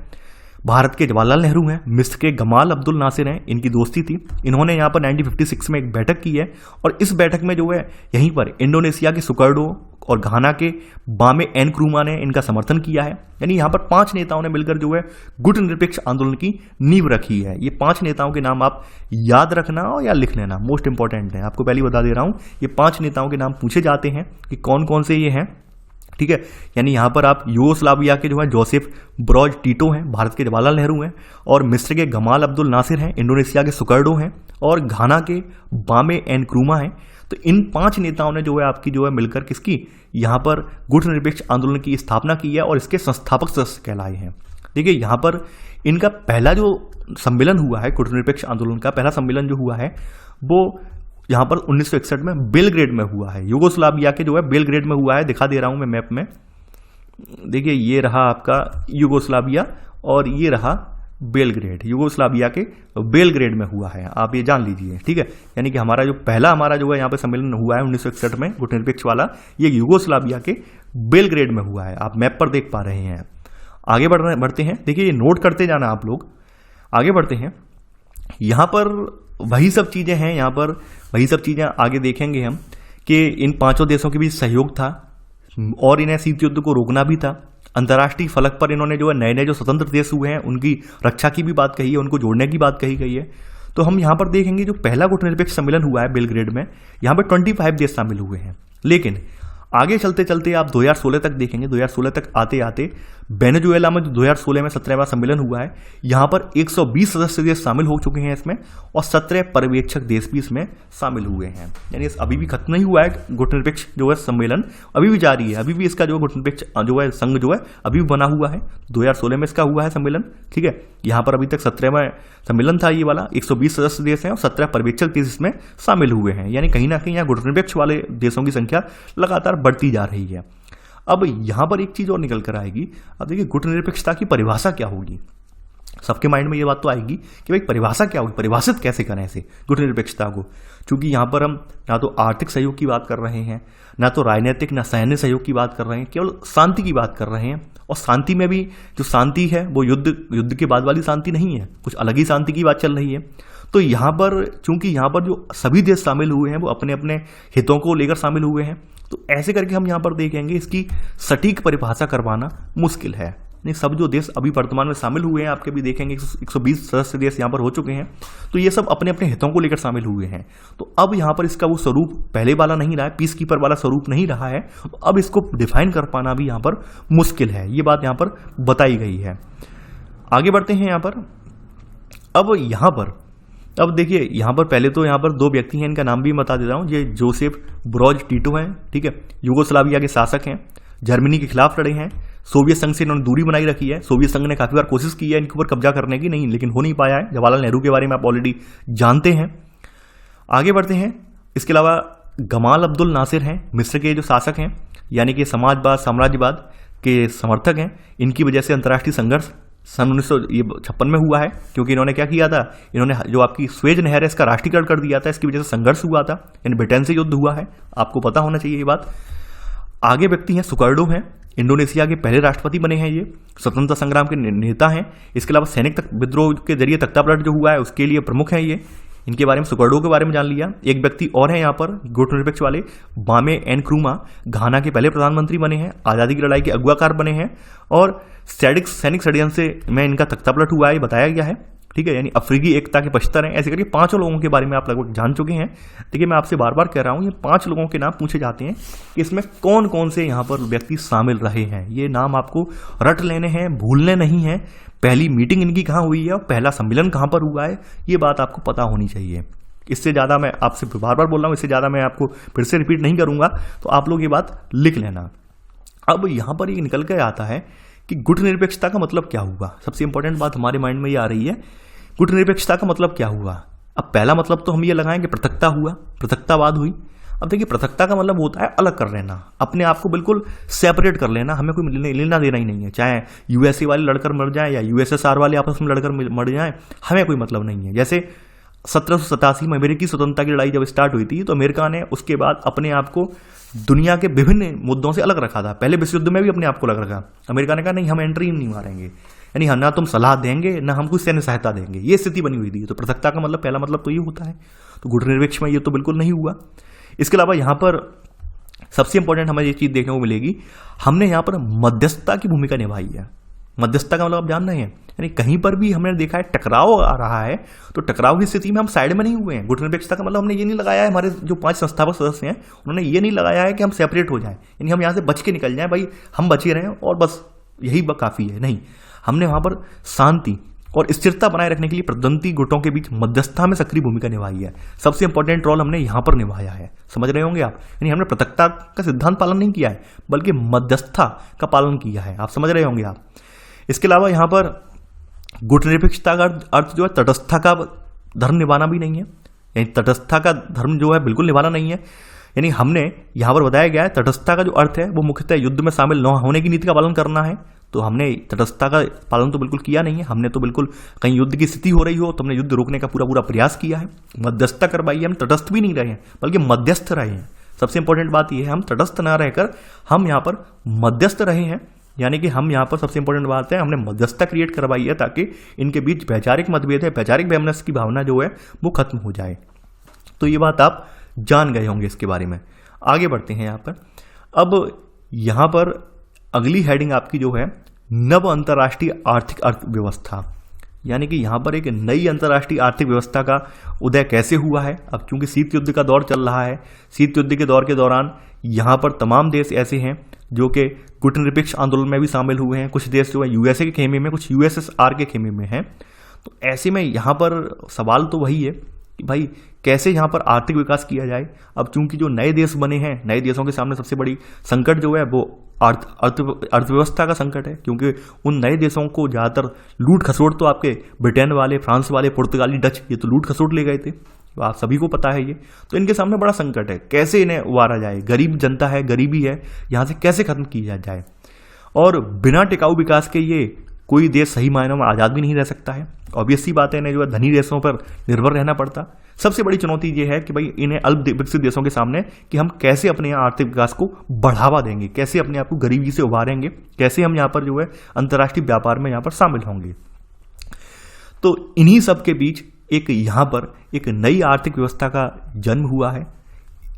भारत के जवाहरलाल नेहरू हैं, मिस्र के गमाल अब्दुल नासिर हैं, इनकी दोस्ती थी। इन्होंने यहाँ पर 1956 में एक बैठक की है और इस बैठक में जो है यहीं पर इंडोनेशिया के सुकर्डो और घाना के बामे एन क्रूमा ने इनका समर्थन किया है। यानी यहाँ पर 5 नेताओं ने मिलकर जो है गुट निरपेक्ष आंदोलन की नींव रखी है। ये 5 नेताओं के नाम आप याद रखना या लिख लेना, मोस्ट इंपॉर्टेंट है। आपको पहले बता दे रहा हूँ, ये 5 नेताओं के नाम पूछे जाते हैं कि कौन कौन से ये हैं, ठीक है। यानी यहाँ पर आप यूगोस्लाविया के जो है जोसेफ ब्रोज टिटो हैं, भारत के जवाहरलाल नेहरू हैं, और मिस्र के गमाल अब्दुल नासिर हैं, इंडोनेशिया के सुकर्डो हैं, और घाना के बामे एन क्रूमा हैं। तो इन 5 नेताओं ने जो है आपकी जो है मिलकर किसकी यहाँ पर गुट निरपेक्ष आंदोलन की स्थापना की है और इसके संस्थापक सदस्य कहलाए हैं। देखिए यहाँ पर इनका पहला जो सम्मेलन हुआ है, गुट निरपेक्ष आंदोलन का पहला सम्मेलन जो हुआ है वो यहाँ पर 1961 में बेलग्रेड में हुआ है। यूगोस्लाविया के जो है बेलग्रेड में हुआ है, दिखा दे रहा हूँ मैं मैप में। देखिए ये रहा आपका यूगोस्लाविया और ये रहा बेलग्रेड, यूगोस्लाविया के बेलग्रेड में हुआ है, आप ये जान लीजिए, ठीक है। यानी कि हमारा जो है यहाँ पे सम्मेलन हुआ है 1961 में गुटनिरपेक्ष वाला, ये यूगोस्लाविया के बेलग्रेड में हुआ है, आप मैप पर देख पा रहे हैं। आगे बढ़ते हैं। देखिए ये नोट करते जाना आप लोग। आगे बढ़ते हैं। यहाँ पर वही सब चीज़ें हैं, यहाँ पर वही सब चीज़ें आगे देखेंगे हम कि इन पांचों देशों के बीच सहयोग था और इन्हें शीत युद्ध को रोकना भी था। अंतर्राष्ट्रीय फलक पर इन्होंने जो है नए नए जो स्वतंत्र देश हुए हैं उनकी रक्षा की भी बात कही है, उनको जोड़ने की बात कही गई है। तो हम यहाँ पर देखेंगे जो पहला गुटनिरपेक्ष सम्मेलन हुआ है बेलग्रेड में, यहाँ पर 25 देश शामिल हुए हैं। लेकिन आगे चलते चलते आप 2016 तक देखेंगे, 2016 तक आते आते वेनेजुएला में जो 2016 में 17वां सम्मेलन हुआ है, यहाँ पर 120 सदस्य देश शामिल हो चुके हैं इसमें और 17 पर्यवेक्षक देश भी इसमें शामिल हुए हैं। यानी अभी भी खत्म नहीं हुआ है गुटनिरपेक्ष जो है सम्मेलन, अभी भी जारी है, अभी भी इसका जो गुटनिरपेक्ष जो है संघ जो है अभी भी बना हुआ है। 2016 में इसका हुआ है सम्मेलन, ठीक है। यहाँ पर अभी तक 17वां सम्मेलन था ये वाला, 120 सदस्य देश हैं और 17 पर्यवेक्षक देश इसमें शामिल हुए हैं। यानी कहीं ना कहीं यहाँ गुटनिरपेक्ष वाले देशों की संख्या लगातार बढ़ती जा रही है। अब यहां पर एक चीज और निकल कर आएगी। अब देखिए गुटनिरपेक्षता की परिभाषा क्या होगी, सबके माइंड में ये बात तो आएगी कि भाई परिभाषा क्या होगी, परिभाषित कैसे करें ऐसे गुटनिरपेक्षता को। क्योंकि यहां पर हम ना तो आर्थिक सहयोग की बात कर रहे हैं, ना तो राजनीतिक ना सैन्य सहयोग की बात कर रहे हैं, केवल शांति की बात कर रहे हैं। और शांति में भी जो शांति है वो युद्ध के बाद वाली शांति नहीं है, कुछ अलग ही शांति की बात चल रही है। तो यहाँ पर चूंकि यहाँ पर जो सभी देश शामिल हुए हैं वो अपने अपने हितों को लेकर शामिल हुए हैं, तो ऐसे करके हम यहाँ पर देखेंगे इसकी सटीक परिभाषा करवाना मुश्किल है। नहीं, सब जो देश अभी वर्तमान में शामिल हुए हैं आपके भी देखेंगे 120 सदस्य देश यहाँ पर हो चुके हैं, तो ये सब अपने अपने हितों को लेकर शामिल हुए हैं। तो अब यहाँ पर इसका वो स्वरूप पहले वाला नहीं रहा है, पीस कीपर वाला स्वरूप नहीं रहा है, तो अब इसको डिफाइन कर पाना भी यहाँ पर मुश्किल है, ये बात यहाँ पर बताई गई है। आगे बढ़ते हैं यहाँ पर। अब देखिए यहाँ पर पहले तो यहाँ पर दो व्यक्ति हैं, इनका नाम भी बता देता हूँ। ये जोसेफ ब्रोज टिटो हैं, ठीक है, युगोस्लाविया के शासक हैं, जर्मनी के खिलाफ लड़े हैं, सोवियत संघ से इन्होंने दूरी बनाई रखी है। सोवियत संघ ने काफी बार कोशिश की है इनके ऊपर कब्जा करने की, नहीं लेकिन हो नहीं पाया है। जवाहरलाल नेहरू के बारे में आप ऑलरेडी जानते हैं। आगे बढ़ते हैं। इसके अलावा गमाल अब्दुल नासिर हैं, मिस्र के जो शासक हैं, यानी कि समाजवाद साम्राज्यवाद के समर्थक हैं। इनकी वजह से अंतर्राष्ट्रीय संघर्ष सन 1956 में हुआ है, क्योंकि इन्होंने क्या किया था, इन्होंने जो आपकी स्वेज नहर है इसका राष्ट्रीयकरण कर दिया था, इसकी वजह से संघर्ष हुआ था, यानी ब्रिटेन से युद्ध हुआ है, आपको पता होना चाहिए ये बात। आगे व्यक्ति हैं सुकर्डो हैं, इंडोनेशिया के पहले राष्ट्रपति बने हैं, ये स्वतंत्रता संग्राम के नेता हैं। इसके अलावा सैनिक विद्रोह के जरिए तख्तापलट जो हुआ है उसके लिए प्रमुख हैं ये, इनके बारे में सुकर्डो के बारे में जान लिया। एक व्यक्ति और है यहाँ पर गुटनिरपेक्ष वाले, बामे एनक्रूमा, घाना के पहले प्रधानमंत्री बने हैं, आज़ादी की लड़ाई के अगुवाकार बने हैं और सैनिक षड्यंत्र में इनका तख्तापलट हुआ है बताया गया है, ठीक है। यानी अफ्रीकी एकता के पश्चात हैं। ऐसे करके 5 लोगों के बारे में आप लगभग जान चुके हैं। देखिए मैं आपसे बार बार कह रहा हूँ, ये 5 लोगों के नाम पूछे जाते हैं कि इसमें कौन कौन से यहाँ पर व्यक्ति शामिल रहे हैं। ये नाम आपको रट लेने हैं, भूलने नहीं है। पहली मीटिंग इनकी कहाँ हुई है और पहला सम्मेलन कहाँ पर हुआ है, ये बात आपको पता होनी चाहिए। इससे ज़्यादा मैं आपसे बार बार बोल रहा हूँ, इससे ज़्यादा मैं आपको फिर से रिपीट नहीं करूँगा, तो आप लोग ये बात लिख लेना। अब यहाँ पर ये निकल कर आता है कि गुटनिरपेक्षता का मतलब क्या हुआ। सबसे इंपॉर्टेंट बात हमारे माइंड में ये आ रही है, गुटनिरपेक्षता का मतलब क्या हुआ। अब पहला मतलब तो हम ये लगाएंगे पृथकता हुआ, पृथकतावाद हुई। अब देखिए पृथकता का मतलब होता है अलग कर लेना, अपने आप को बिल्कुल सेपरेट कर लेना, हमें कोई लेना देना ही नहीं है। चाहे यूएसए वाले लड़कर मर जाए या यूएसएसआर वाले आपस में लड़कर मर जाए, हमें कोई मतलब नहीं है। जैसे 1787 में अमेरिकी स्वतंत्रता की लड़ाई जब स्टार्ट हुई थी तो अमेरिका ने उसके बाद अपने आप को दुनिया के विभिन्न मुद्दों से अलग रखा था। पहले विश्व युद्ध में भी अपने आप को अलग रखा। अमेरिका ने कहा नहीं, हम एंट्री नहीं मारेंगे, यानी ना तुम सलाह देंगे ना हम कुछ सैन्य सहायता देंगे, ये स्थिति बनी हुई थी। तो पृथकता का मतलब पहला मतलब तो ये होता है। तो गुटनिरपेक्ष में ये तो बिल्कुल नहीं हुआ। इसके अलावा यहाँ पर सबसे इंपॉर्टेंट हमें ये चीज देखने को मिलेगी, हमने यहाँ पर मध्यस्थता की भूमिका निभाई है। मध्यस्थता का मतलब आप जान रहे हैं, यानी कहीं पर भी हमने देखा है टकराव आ रहा है तो टकराव की स्थिति में हम साइड में नहीं हुए हैं। गुटनिरपेक्षता का मतलब हमने ये नहीं लगाया है, हमारे जो 5 संस्थापक सदस्य हैं उन्होंने ये नहीं लगाया है कि हम सेपरेट हो जाएं, यानी हम यहाँ से बच के निकल जाएं, भाई हम बचे रहें और बस यही काफी है। नहीं, हमने वहां पर शांति और स्थिरता बनाए रखने के लिए प्रतिद्वंदी गुटों के बीच मध्यस्थता में सक्रिय भूमिका निभाई है। सबसे इंपॉर्टेंट रोल हमने यहां पर निभाया है, समझ रहे होंगे आप। यानी हमने पृथकता का सिद्धांत पालन नहीं किया है बल्कि मध्यस्थता का पालन किया है, आप समझ रहे होंगे आप। इसके अलावा यहां पर गुटनिरपेक्षता का अर्थ जो है तटस्थता का धर्म निभाना भी नहीं है, यानी तटस्थता का धर्म जो है बिल्कुल निभाना नहीं है। यानी हमने यहां पर बताया गया है तटस्थता का जो अर्थ है वो मुख्यतः युद्ध में शामिल न होने की नीति का पालन करना है। तो हमने तटस्थता का पालन तो बिल्कुल किया नहीं है, हमने तो बिल्कुल कहीं युद्ध की स्थिति हो रही हो तो हमने युद्ध रोकने का पूरा प्रयास किया है, मध्यस्थता करवाई है। हम तटस्थ भी नहीं रहे हैं बल्कि मध्यस्थ रहे हैं। सबसे इंपॉर्टेंट बात यह है, हम तटस्थ ना रहकर हम यहाँ पर मध्यस्थ रहे हैं यानी कि हम यहाँ पर सबसे इंपॉर्टेंट बात है, हमने मध्यस्थता क्रिएट करवाई है ताकि इनके बीच वैचारिक मतभेद है, वैचारिक वैमनस्य की भावना जो है वो खत्म हो जाए। तो ये बात आप जान गए होंगे इसके बारे में। आगे बढ़ते हैं यहाँ पर। अब यहाँ पर अगली हेडिंग आपकी जो है नव अंतर्राष्ट्रीय आर्थिक अर्थव्यवस्था, यानी कि यहाँ पर एक नई अंतर्राष्ट्रीय आर्थिक व्यवस्था का उदय कैसे हुआ है। अब चूंकि शीत युद्ध का दौर चल रहा है, शीत युद्ध के दौर के दौरान यहाँ पर तमाम देश ऐसे हैं जो कि गुटनिरपेक्ष आंदोलन में भी शामिल हुए हैं। कुछ देश जो है यूएसए के खेमे में, कुछ यूएसएसआर के खेमे में हैं। तो ऐसे में यहाँ पर सवाल तो वही है कि भाई कैसे यहाँ पर आर्थिक विकास किया जाए। अब चूंकि जो नए देश बने हैं, नए देशों के सामने सबसे बड़ी संकट जो है वो अर्थव्यवस्था का संकट है, क्योंकि उन नए देशों को ज़्यादातर लूट खसोट तो आपके ब्रिटेन वाले, फ्रांस वाले, पुर्तगाली, डच, ये तो लूट खसोट ले गए थे, तो आप सभी को पता है ये। तो इनके सामने बड़ा संकट है, कैसे इन्हें उबारा जाए। गरीब जनता है, गरीबी है, यहाँ से कैसे खत्म किया जाए। और बिना टिकाऊ विकास के ये कोई देश सही मायनों में आज़ाद भी नहीं रह सकता है। ऑब्वियस सी बात है, इन्हें जो है धनी देशों पर निर्भर रहना पड़ता। सबसे बड़ी चुनौती ये है कि भाई इन्हें अल्प विकसित देशों के सामने कि हम कैसे अपने यहाँ आर्थिक विकास को बढ़ावा देंगे, कैसे अपने आप को गरीबी से उबारेंगे, कैसे हम यहाँ पर जो है अंतर्राष्ट्रीय व्यापार में यहाँ पर शामिल होंगे। तो इन्हीं सब के बीच एक यहाँ पर एक नई आर्थिक व्यवस्था का जन्म हुआ है।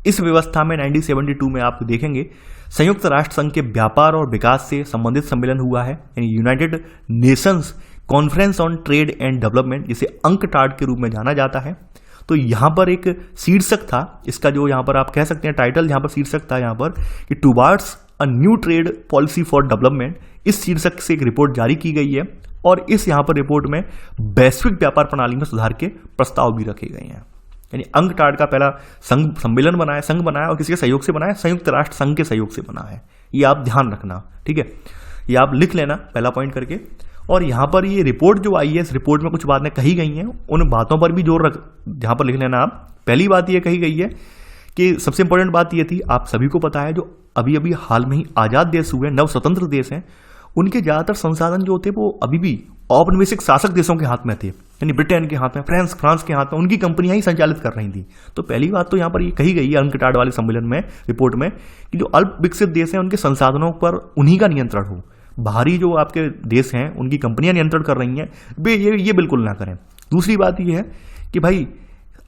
इस व्यवस्था में 1972 में आप देखेंगे संयुक्त राष्ट्र संघ के व्यापार और विकास से संबंधित सम्मेलन हुआ है, यानी United Nations conference on trade and development, जिसे अंकटाड के रूप में जाना जाता है। तो यहाँ पर एक शीर्षक था इसका, जो यहाँ पर आप कह सकते हैं टाइटल, यहाँ पर शीर्षक था यहाँ पर कि towards a new trade policy for development. इस शीर्षक से एक रिपोर्ट जारी की गई है और इस यहाँ पर रिपोर्ट में वैश्विक व्यापार प्रणाली में सुधार के प्रस्ताव भी रखे गए हैं। यानी अंकटाड का पहला सम्मेलन बनाया, संघ बनाया और किसी के सहयोग से बनाया, संयुक्त राष्ट्र संघ के सहयोग से बना है। ये आप ध्यान रखना, ठीक है, ये आप लिख लेना पहला पॉइंट करके। और यहाँ पर ये रिपोर्ट जो आई है, इस रिपोर्ट में कुछ बातें कही गई हैं, उन बातों पर भी जोर रख, जहाँ पर लिख लेना आप। पहली बात ये कही गई है कि सबसे इंपॉर्टेंट बात ये थी, आप सभी को पता है, जो अभी अभी हाल में ही आज़ाद देश हुए, नव स्वतंत्र देश हैं, उनके ज़्यादातर संसाधन जो थे वो अभी भी औपनिवेशिक शासक देशों के हाथ में थे, यानी ब्रिटेन के हाथ में, फ्रांस के हाथ में, उनकी कंपनियां ही संचालित कर रही थी। तो पहली बात तो यहाँ पर ये कही गई है अंकटाड वाले सम्मेलन में, रिपोर्ट में, कि जो अल्प विकसित देश हैं उनके संसाधनों पर उन्हीं का नियंत्रण हो। बाहरी जो आपके देश हैं उनकी कंपनियां नियंत्रण कर रही हैं, वे ये बिल्कुल ना करें। दूसरी बात ये है कि भाई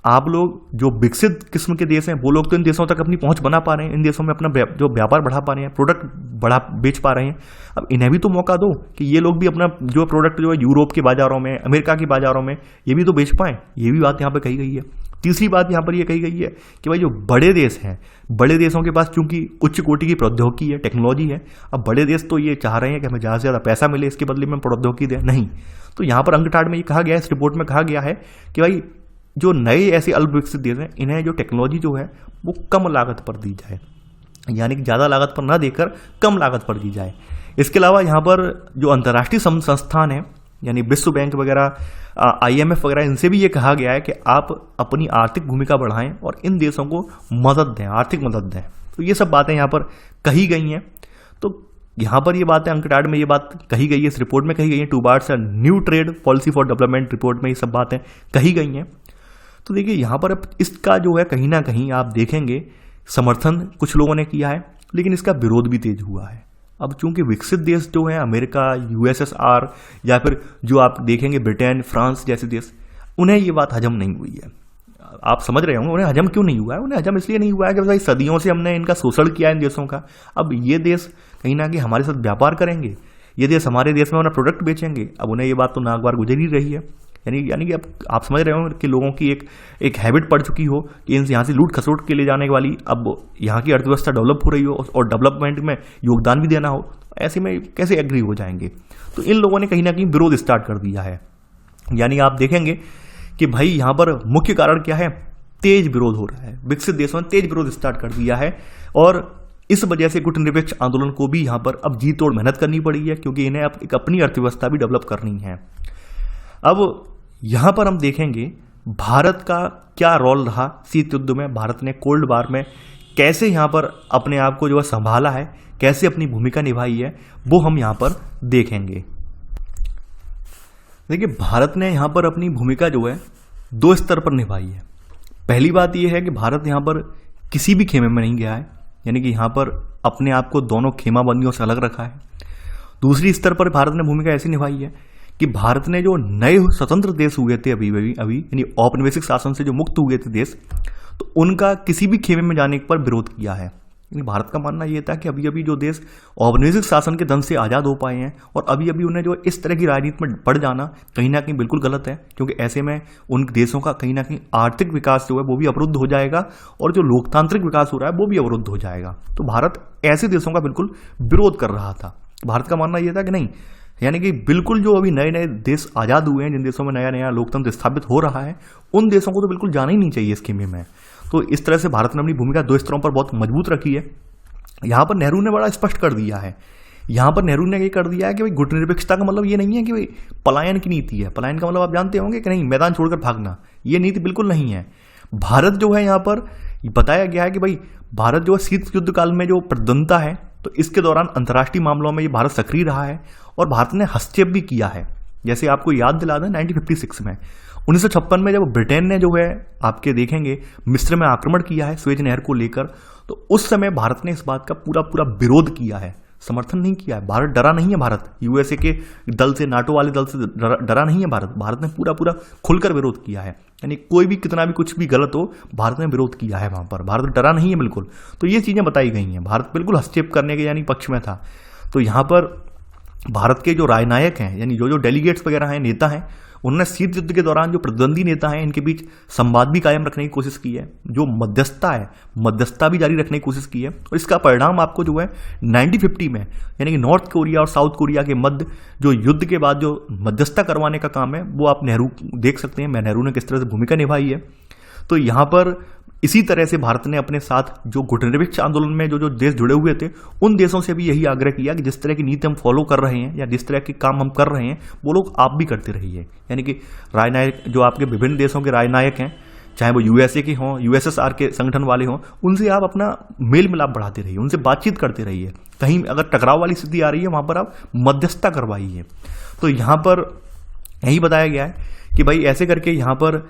आप लोग जो विकसित किस्म के देश हैं वो लोग तो इन देशों तक अपनी पहुंच बना पा रहे हैं, इन देशों में अपना जो व्यापार बढ़ा पा रहे हैं, प्रोडक्ट बेच पा रहे हैं। अब इन्हें भी तो मौका दो कि ये लोग भी अपना जो प्रोडक्ट जो है यूरोप के बाजारों में, अमेरिका के बाजारों में ये भी तो बेच पाएं। ये भी बात यहाँ पर कही गई है। तीसरी बात यहाँ पर ये कही गई है कि भाई जो बड़े देश हैं, बड़े देशों के पास चूंकि उच्च कोटि की प्रौद्योगिकी है, टेक्नोलॉजी है, अब बड़े देश तो ये चाह रहे हैं कि हमें ज़्यादा से ज़्यादा पैसा मिले, इसके बदले में प्रौद्योगिकी दें, नहीं। तो यहाँ पर अंकटाड में ये कहा गया है, इस रिपोर्ट में कहा गया है कि भाई जो नए ऐसे अल्प विकसित देश हैं, इन्हें जो टेक्नोलॉजी जो है वो कम लागत पर दी जाए, यानी कि ज़्यादा लागत पर ना देकर कम लागत पर दी जाए। इसके अलावा यहाँ पर जो अंतर्राष्ट्रीय संस्थान है, यानी विश्व बैंक वगैरह, IMF वगैरह, इनसे भी ये कहा गया है कि आप अपनी आर्थिक भूमिका बढ़ाएं और इन देशों को मदद दें, आर्थिक मदद दें। तो ये सब बातें यहाँ पर कही गई हैं। तो यहाँ पर ये बातें अंकटाड में ये बात कही गई है, इस रिपोर्ट में कही गई है, towards a new trade policy for development report में ये सब बातें कही गई हैं। तो देखिए यहाँ पर इसका जो है कहीं ना कहीं आप देखेंगे समर्थन कुछ लोगों ने किया है, लेकिन इसका विरोध भी तेज हुआ है। अब चूंकि विकसित देश जो है अमेरिका, USSR या फिर जो आप देखेंगे ब्रिटेन, फ्रांस जैसे देश, उन्हें ये बात हजम नहीं हुई है। आप समझ रहे होंगे उन्हें हजम क्यों नहीं हुआ है। उन्हें हजम इसलिए नहीं हुआ है कि भाई सदियों से हमने इनका शोषण किया इन देशों का। अब ये देश कहीं ना कहीं हमारे साथ व्यापार करेंगे, ये देश हमारे देश में अपना प्रोडक्ट बेचेंगे। अब उन्हें ये बात तो नाक बार गुजर ही रही है। यानी कि अब आप समझ रहे हो कि लोगों की एक हैबिट पड़ चुकी हो कि यहाँ से लूट खसोट के ले जाने वाली अब यहाँ की अर्थव्यवस्था डेवलप हो रही हो और डेवलपमेंट में योगदान भी देना हो, ऐसे में कैसे एग्री हो जाएंगे। तो इन लोगों ने कहीं ना कहीं विरोध स्टार्ट कर दिया है। यानी आप देखेंगे कि भाई यहाँ पर मुख्य कारण क्या है, तेज विरोध हो रहा है। विकसित देशों ने तेज विरोध स्टार्ट कर दिया है और इस वजह से गुटनिरपेक्ष आंदोलन को भी यहाँ पर अब जी तोड़ मेहनत करनी पड़ी है, क्योंकि इन्हें अब एक अपनी अर्थव्यवस्था भी डेवलप करनी है। अब यहाँ पर हम देखेंगे भारत का क्या रोल रहा शीत युद्ध में, भारत ने कोल्ड वार में कैसे यहाँ पर अपने आप को जो है संभाला है, कैसे अपनी भूमिका निभाई है, वो हम यहाँ पर देखेंगे। देखिए भारत ने यहाँ पर अपनी भूमिका जो है दो स्तर पर निभाई है। पहली बात यह है कि भारत यहाँ पर किसी भी खेमे में नहीं गया है, यानी कि यहाँ पर अपने आप को दोनों खेमाबंदियों से अलग रखा है। दूसरी स्तर पर भारत ने भूमिका ऐसी निभाई है कि भारत ने जो नए स्वतंत्र देश हुए थे अभी यानी औपनिवेशिक शासन से जो मुक्त हुए थे देश, तो उनका किसी भी खेमे में जाने पर विरोध किया है। यानी भारत का मानना यह था कि अभी अभी जो देश औपनिवेशिक शासन के दंश से आज़ाद हो पाए हैं और अभी अभी उन्हें जो इस तरह की राजनीति में पड़ जाना कहीं ना कहीं बिल्कुल गलत है, क्योंकि ऐसे में उन देशों का कहीं ना कहीं आर्थिक विकास जो है वो भी अवरुद्ध हो जाएगा और जो लोकतांत्रिक विकास हो रहा है वो भी अवरुद्ध हो जाएगा। तो भारत ऐसे देशों का बिल्कुल विरोध कर रहा था। भारत का मानना यह था कि नहीं, यानी कि बिल्कुल जो अभी नए नए देश आज़ाद हुए हैं, जिन देशों में नया नया लोकतंत्र स्थापित हो रहा है, उन देशों को तो बिल्कुल जाना ही नहीं चाहिए इस खेमे में। तो इस तरह से भारत ने अपनी भूमिका दो स्तरों पर बहुत मजबूत रखी है। यहाँ पर नेहरू ने बड़ा स्पष्ट कर दिया है, यहाँ पर नेहरू ने ये कर दिया है कि भाई गुटनिरपेक्षता का मतलब ये नहीं है कि भाई पलायन की नीति है। पलायन का मतलब आप जानते होंगे कि नहीं, मैदान छोड़कर भागना, ये नीति बिल्कुल नहीं है। भारत जो है यहाँ पर बताया गया है कि भाई भारत जो है शीत युद्ध काल में जो प्रतिद्वंद्विता है, तो इसके दौरान अंतर्राष्ट्रीय मामलों में ये भारत सक्रिय रहा है और भारत ने हस्तक्षेप भी किया है। जैसे आपको याद दिला दें 1956 में 1956 में जब ब्रिटेन ने जो है आपके देखेंगे मिस्र में आक्रमण किया है सुएज नहर को लेकर, तो उस समय भारत ने इस बात का पूरा विरोध किया है, समर्थन नहीं किया है। भारत डरा नहीं है, भारत यूएसए के दल से, नाटो वाले दल से डरा नहीं है। भारत ने पूरा खुलकर विरोध किया है। यानी कोई भी कितना भी कुछ भी गलत हो, भारत ने विरोध किया है वहां पर, भारत डरा नहीं है बिल्कुल। तो ये चीजें बताई गई हैं, भारत बिल्कुल हस्तक्षेप करने के यानी पक्ष में था। तो यहाँ पर भारत के जो राजनायक हैं, यानी जो डेलीगेट्स वगैरह हैं, नेता हैं, उन्होंने शीत युद्ध के दौरान जो प्रतिद्वंदी नेता हैं इनके बीच संवाद भी कायम रखने की कोशिश की है, जो मध्यस्थता है मध्यस्थता भी जारी रखने की कोशिश की है। और इसका परिणाम आपको जो है 1950 में, यानी कि नॉर्थ कोरिया और साउथ कोरिया के मध्य जो युद्ध के बाद जो मध्यस्थता करवाने का काम है, वो आप नेहरू देख सकते हैं नेहरू ने किस तरह से भूमिका निभाई है। तो यहाँ पर इसी तरह से भारत ने अपने साथ जो गुटनिरपेक्ष आंदोलन में जो देश जुड़े हुए थे, उन देशों से भी यही आग्रह किया कि जिस तरह की नीति हम फॉलो कर रहे हैं या जिस तरह के काम हम कर रहे हैं, वो लोग आप भी करते रहिए। यानी कि राजनायक जो आपके विभिन्न देशों के राजनायक हैं, चाहे वो यूएसए के हों, यूएसएसआर के संगठन वाले हों, उनसे आप अपना मेल मिलाप बढ़ाते रहिए, उनसे बातचीत करते रहिए। कहीं अगर टकराव वाली स्थिति आ रही है, वहां पर आप मध्यस्थता करवाइए। तो यहाँ पर यही बताया गया है कि भाई ऐसे करके यहाँ पर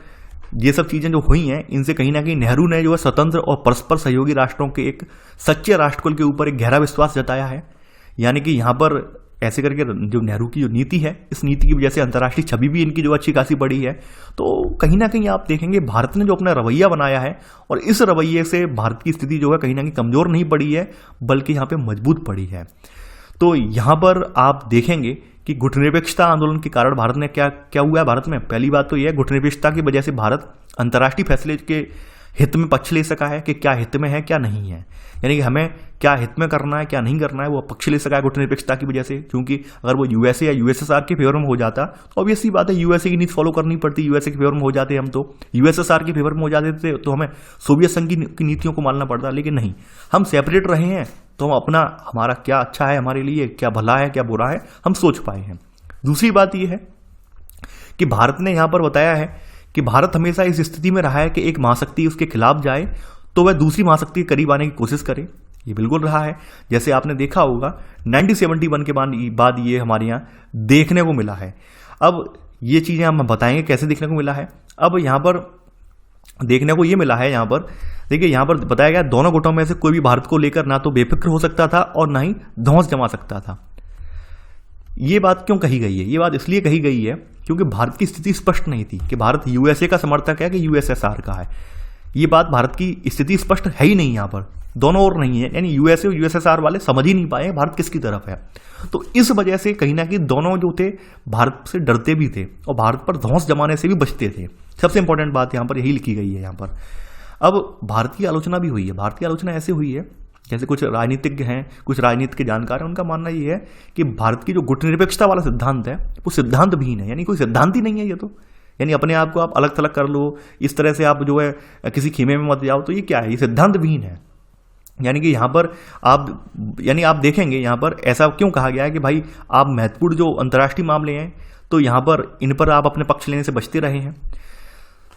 ये सब चीजें जो हुई हैं, इनसे कहीं ना कहीं नेहरू ने जो है स्वतंत्र और परस्पर सहयोगी राष्ट्रों के एक सच्चे राष्ट्रकुल के ऊपर एक गहरा विश्वास जताया है। यानी कि यहाँ पर ऐसे करके जो नेहरू की जो नीति है, इस नीति की वजह से अंतर्राष्ट्रीय छवि भी इनकी जो अच्छी खासी बढ़ी है। तो कहीं ना कहीं आप देखेंगे भारत ने जो अपना रवैया बनाया है, और इस रवैये से भारत की स्थिति जो है कहीं ना कहीं कमजोर नहीं पड़ी है, बल्कि यहाँ पे मजबूत पड़ी है। तो यहाँ पर आप देखेंगे कि गुटनिरपेक्षता आंदोलन के कारण भारत ने क्या हुआ है भारत में। पहली बात तो यह है, गुटनिरपेक्षता की वजह से भारत अंतर्राष्ट्रीय फैसले के हित में पक्ष ले सका है कि क्या हित में है क्या नहीं है, यानी कि हमें क्या हित में करना है क्या नहीं करना है, वो पक्ष ले सका है गुटनिरपेक्षता की वजह से। क्योंकि अगर वो यूएसए या यूएसएसआर के फेवर में हो जाता तो ऑब्वियसली बात है यूएसए की नीति फॉलो करनी पड़ती, यूएसए के फेवर में हो जाते हम, तो यूएसएसआर के फेवर में हो जाते थे तो हमें सोवियत संघ की नीतियों को मानना पड़ता। लेकिन नहीं, हम सेपरेट रहे हैं तो हम अपना, हमारा क्या अच्छा है हमारे लिए, क्या भला है क्या बुरा है, हम सोच पाए हैं। दूसरी बात यह है कि भारत ने यहां पर बताया है कि भारत हमेशा इस स्थिति में रहा है कि एक महाशक्ति उसके खिलाफ जाए तो वह दूसरी महाशक्ति के करीब आने की कोशिश करे। ये बिल्कुल रहा है, जैसे आपने देखा होगा 1971 के बाद ये हमारे यहाँ देखने को मिला है। अब ये चीजें हम बताएंगे कैसे देखने को मिला है। अब यहां पर देखने को ये मिला है, यहां पर देखिए, यहां पर बताया गया दोनों गुटों में से कोई भी भारत को लेकर ना तो बेफिक्र हो सकता था और ना ही धौंस जमा सकता था। ये बात क्यों कही गई है? ये बात इसलिए कही गई है क्योंकि भारत की स्थिति स्पष्ट नहीं थी कि भारत यूएसए का समर्थक है कि यूएसएसआर का है। ये बात भारत की स्थिति स्पष्ट है ही नहीं, यहाँ पर दोनों ओर नहीं है। यानी यूएसए और यूएसएसआर वाले समझ ही नहीं पाए भारत किसकी तरफ है। तो इस वजह से कहीं ना कहीं दोनों जो थे भारत से डरते भी थे और भारत पर धौंस जमाने से भी बचते थे। सबसे इंपॉर्टेंट बात यहाँ पर यही लिखी गई है। यहाँ पर अब भारत की आलोचना भी हुई है। भारत की आलोचना ऐसे हुई है, जैसे कुछ राजनीतिज्ञ हैं, कुछ राजनीति के जानकार हैं, उनका मानना ये है कि भारत की जो गुटनिरपेक्षता वाला सिद्धांत है वो सिद्धांत विहीन है, यानी कोई सिद्धांत ही नहीं है ये तो। यानी अपने आप को आप अलग थलग कर लो, इस तरह से आप जो है किसी खेमे में मत जाओ, तो ये क्या है? ये सिद्धांत विहीन है। यानी कि यहाँ पर आप देखेंगे यहाँ पर ऐसा क्यों कहा गया है कि भाई आप महत्वपूर्ण जो अंतर्राष्ट्रीय मामले हैं तो यहाँ पर इन पर आप अपने पक्ष लेने से बचते रहे हैं।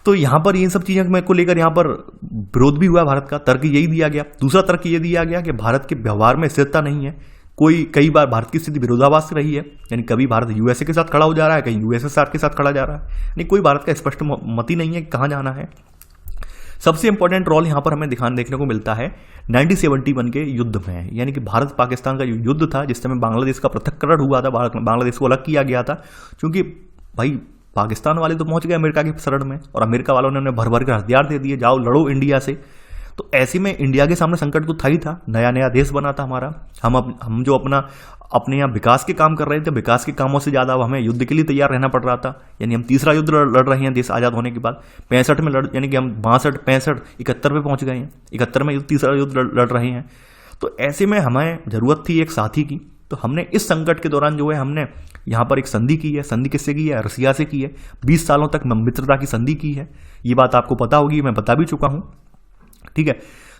तो यहाँ पर इन सब चीज़ों को लेकर यहाँ पर विरोध भी हुआ भारत का। तर्क यही दिया गया। दूसरा तर्क ये दिया गया कि भारत के व्यवहार में स्थिरता नहीं है। कई बार भारत की स्थिति विरोधाभास से रही है, यानी कभी भारत यूएसए के साथ खड़ा हो जा रहा है, कहीं यूएसएसआर के साथ खड़ा जा रहा है, यानी कोई भारत का स्पष्ट मत ही नहीं है कि कहाँ जाना है। सबसे इंपॉर्टेंट रोल यहां पर हमें देखने को मिलता है 1971 के युद्ध में, यानी कि भारत पाकिस्तान का जो युद्ध था जिस समय बांग्लादेश का पृथक्करण हुआ था, बांग्लादेश को अलग किया गया था। क्योंकि भाई पाकिस्तान वाले तो पहुंच गए अमेरिका की शरण में और अमेरिका वालों ने उन्हें भर भर कर हथियार दे दिए, जाओ लड़ो इंडिया से। तो ऐसे में इंडिया के सामने संकट तो था ही था, नया नया देश बना था हमारा। हम जो अपने यहाँ विकास के काम कर रहे थे, विकास के कामों से ज्यादा अब हमें युद्ध के लिए तैयार रहना पड़ रहा था। यानी हम तीसरा युद्ध लड़ रहे हैं देश आजाद होने के बाद। 65 में यानी कि हम 62, 65, 71 पे पहुंच गए हैं। 71 में तीसरा युद्ध लड़ रहे हैं। तो ऐसे में हमें जरूरत थी एक साथी की। तो हमने इस संकट के दौरान जो है हमने यहाँ पर एक संधि की है। संधि किससे की है? रसिया से की है। 20 सालों तक मित्रता की संधि की है। ये बात आपको पता होगी, मैं बता भी चुका हूं, ठीक है।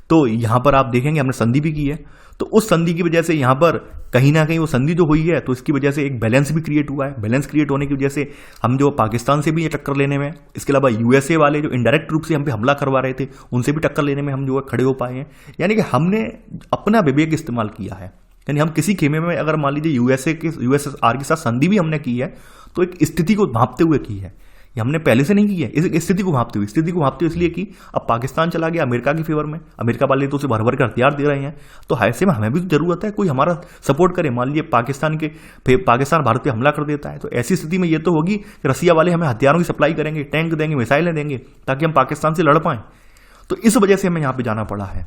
तो यहां पर आप देखेंगे हमने संधि भी की है। तो उस संधि की वजह से यहां पर कहीं ना कहीं वो संधि जो हुई है तो इसकी वजह से एक बैलेंस भी क्रिएट हुआ है। बैलेंस क्रिएट होने की वजह से हम जो पाकिस्तान से भी ये टक्कर लेने में, इसके अलावा यूएसए वाले जो इनडायरेक्ट रूप से हम पे हमला करवा रहे थे उनसे भी टक्कर लेने में हम जो है खड़े हो पाए हैं। यानी कि हमने अपना विवेक इस्तेमाल किया है। यानी हम किसी खेमे में अगर मान लीजिए यूएसएसआर के साथ संधि भी हमने की है तो एक स्थिति को भांपते हुए की है। ये हमने पहले से नहीं की है, इस स्थिति को भांपते हुए इसलिए कि अब पाकिस्तान चला गया अमेरिका की फेवर में, अमेरिका वाले तो उसे भर भर कर हथियार दे रहे हैं। तो ऐसे में हमें भी जरूरत है कोई हमारा सपोर्ट करे। मान लीजिए पाकिस्तान भारत पे हमला कर देता है तो ऐसी स्थिति में ये तो होगी कि रसिया वाले हमें हथियारों की सप्लाई करेंगे, टैंक देंगे, मिसाइलें देंगे ताकि हम पाकिस्तान से लड़ पाएं। तो इस वजह से हमें यहाँ पे जाना पड़ा है।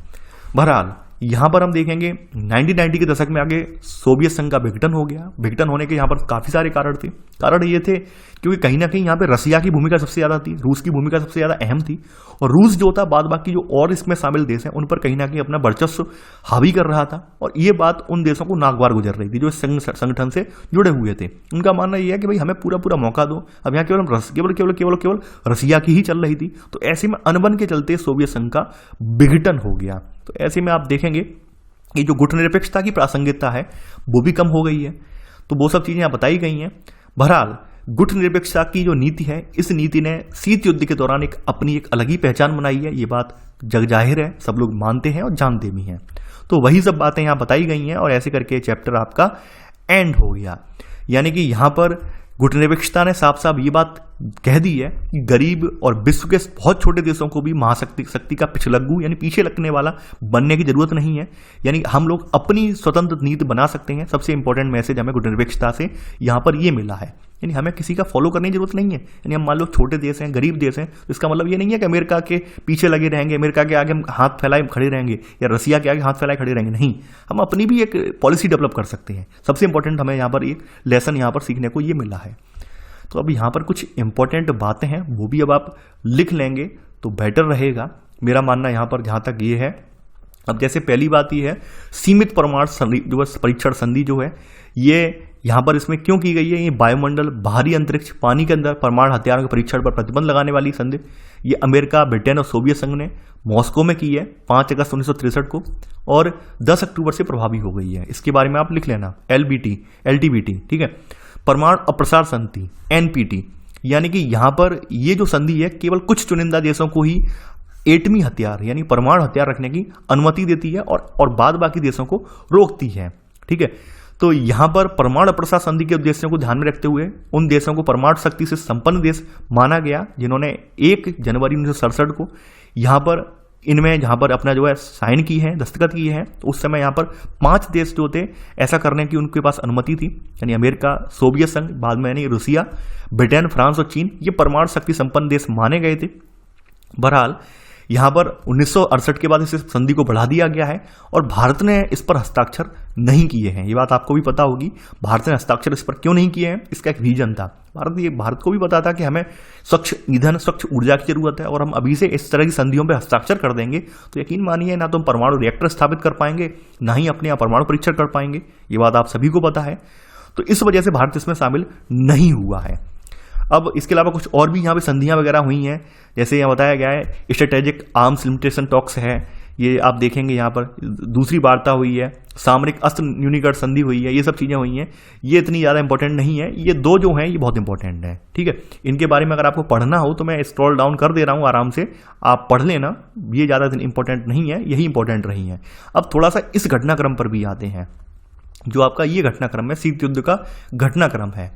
बहरहाल यहां पर हम देखेंगे 1990 के दशक में आगे सोवियत संघ का विघटन हो गया। विघटन होने के यहां पर काफी सारे कारण थे। कारण ये थे क्योंकि कहीं ना कहीं यहां पे रसिया की भूमिका सबसे ज्यादा थी, रूस की भूमिका सबसे ज्यादा अहम थी। और रूस जो था बाद बाकी जो और इसमें शामिल देश हैं उन पर कहीं ना कहीं अपना वर्चस्व हावी कर रहा था। और ये बात उन देशों को नागवार गुजर रही थी जो इस संगठन से जुड़े हुए थे। उनका मानना यह है कि भाई हमें पूरा मौका दो। अब यहाँ केवल रसिया की ही चल रही थी। तो ऐसे में अनबन के चलते सोवियत संघ का विघटन हो गया। तो ऐसे में आप देखेंगे कि जो गुटनिरपेक्षता की प्रासंगिकता है वो भी कम हो गई है। तो वो सब चीजें यहां बताई गई हैं। बहरहाल गुटनिरपेक्षता की जो नीति है, इस नीति ने शीत युद्ध के दौरान अपनी एक अलग ही पहचान बनाई है। ये बात जग जाहिर है, सब लोग मानते हैं और जानते भी हैं। तो वही सब बातें यहां बताई गई हैं और ऐसे करके चैप्टर आपका एंड हो गया। यानी कि यहां पर गुटनिरपेक्षता ने साफ साफ ये बात कह दी है कि गरीब और विश्व के बहुत छोटे देशों को भी महाशक्ति का पिछलग्गू यानी पीछे लगने वाला बनने की जरूरत नहीं है। यानी हम लोग अपनी स्वतंत्र नीति बना सकते हैं। सबसे इंपॉर्टेंट मैसेज हमें गुटनिरपेक्षता से यहां पर ये मिला है। यानी हमें किसी का फॉलो करने की जरूरत नहीं है। यानी हम मान लो छोटे देश हैं, गरीब देश हैं, तो इसका मतलब ये नहीं है कि अमेरिका के पीछे लगे रहेंगे, अमेरिका के आगे हम हाथ फैलाए खड़े रहेंगे या रसिया के आगे हाथ फैलाए खड़े रहेंगे। नहीं, हम अपनी भी एक पॉलिसी डेवलप कर सकते हैं। सबसे इंपॉर्टेंट हमें यहाँ पर एक लेसन यहाँ पर सीखने को ये मिला है। तो अब यहाँ पर कुछ इंपॉर्टेंट बातें हैं वो भी अब आप लिख लेंगे तो बेटर रहेगा। मेरा मानना यहाँ पर जहाँ तक ये है, अब जैसे पहली बात ये है सीमित परमाणु जो है परीक्षण संधि जो है ये यहाँ पर इसमें क्यों की गई है? ये वायुमंडल, बाहरी अंतरिक्ष, पानी के अंदर परमाणु हथियारों के परीक्षण पर प्रतिबंध लगाने वाली संधि ये अमेरिका, ब्रिटेन और सोवियत संघ ने मॉस्को में की है 5 अगस्त 1963 को और 10 अक्टूबर से प्रभावी हो गई है। इसके बारे में आप लिख लेना LTBT, ठीक है। परमाणु अप्रसार संधि NPT, यानी कि यहां पर ये जो संधि है केवल कुछ चुनिंदा देशों को ही एटमी हथियार यानी परमाणु हथियार रखने की अनुमति देती है और बाद बाकी देशों को रोकती है, ठीक है। तो यहां पर परमाणु अप्रसार संधि के उद्देश्यों को ध्यान में रखते हुए उन देशों को परमाणु शक्ति से संपन्न देश माना गया जिन्होंने 1 जनवरी 1967 को यहां पर इनमें जहां पर अपना जो है साइन की है, दस्तखत की है। तो उस समय यहां पर 5 देश जो थे ऐसा करने की उनके पास अनुमति थी, यानी अमेरिका, सोवियत संघ, बाद में यानी रूसिया, ब्रिटेन, फ्रांस और चीन, ये परमाणु शक्ति संपन्न देश माने गए थे। बहरहाल यहां पर 1968 के बाद इस संधि को बढ़ा दिया गया है और भारत ने इस पर हस्ताक्षर नहीं किए हैं। ये बात आपको भी पता होगी, भारत ने हस्ताक्षर इस पर क्यों नहीं किए हैं, इसका एक रीजन था। भारत को भी पता था कि हमें स्वच्छ ईंधन, स्वच्छ ऊर्जा की जरूरत है और हम अभी से इस तरह की संधियों पर हस्ताक्षर कर देंगे तो यकीन मानिए ना तो हम परमाणु रिएक्टर स्थापित कर पाएंगे, ना ही अपने यहाँ परमाणु परीक्षण कर पाएंगे। ये बात आप सभी को पता है। तो इस वजह से भारत इसमें शामिल नहीं हुआ है। अब इसके अलावा कुछ और भी यहाँ पे संधियां वगैरह हुई हैं, जैसे यहाँ बताया गया है स्ट्रेटेजिक आर्म्स लिमिटेशन टॉक्स है, ये आप देखेंगे यहाँ पर दूसरी वार्ता हुई है, सामरिक अस्त्र न्यूनीकरण संधि हुई है, ये सब चीजें हुई हैं। ये इतनी ज्यादा इंपॉर्टेंट नहीं है, ये 2 जो हैं ये बहुत इंपॉर्टेंट है, ठीक है। इनके बारे में अगर आपको पढ़ना हो तो मैं स्क्रॉल डाउन कर दे रहा हूँ, आराम से आप पढ़ लेना, ये ज्यादा इंपॉर्टेंट नहीं है, यही इंपॉर्टेंट रही है। अब थोड़ा सा इस घटनाक्रम पर भी आते हैं, जो आपका ये घटनाक्रम है, शीत युद्ध का घटनाक्रम है।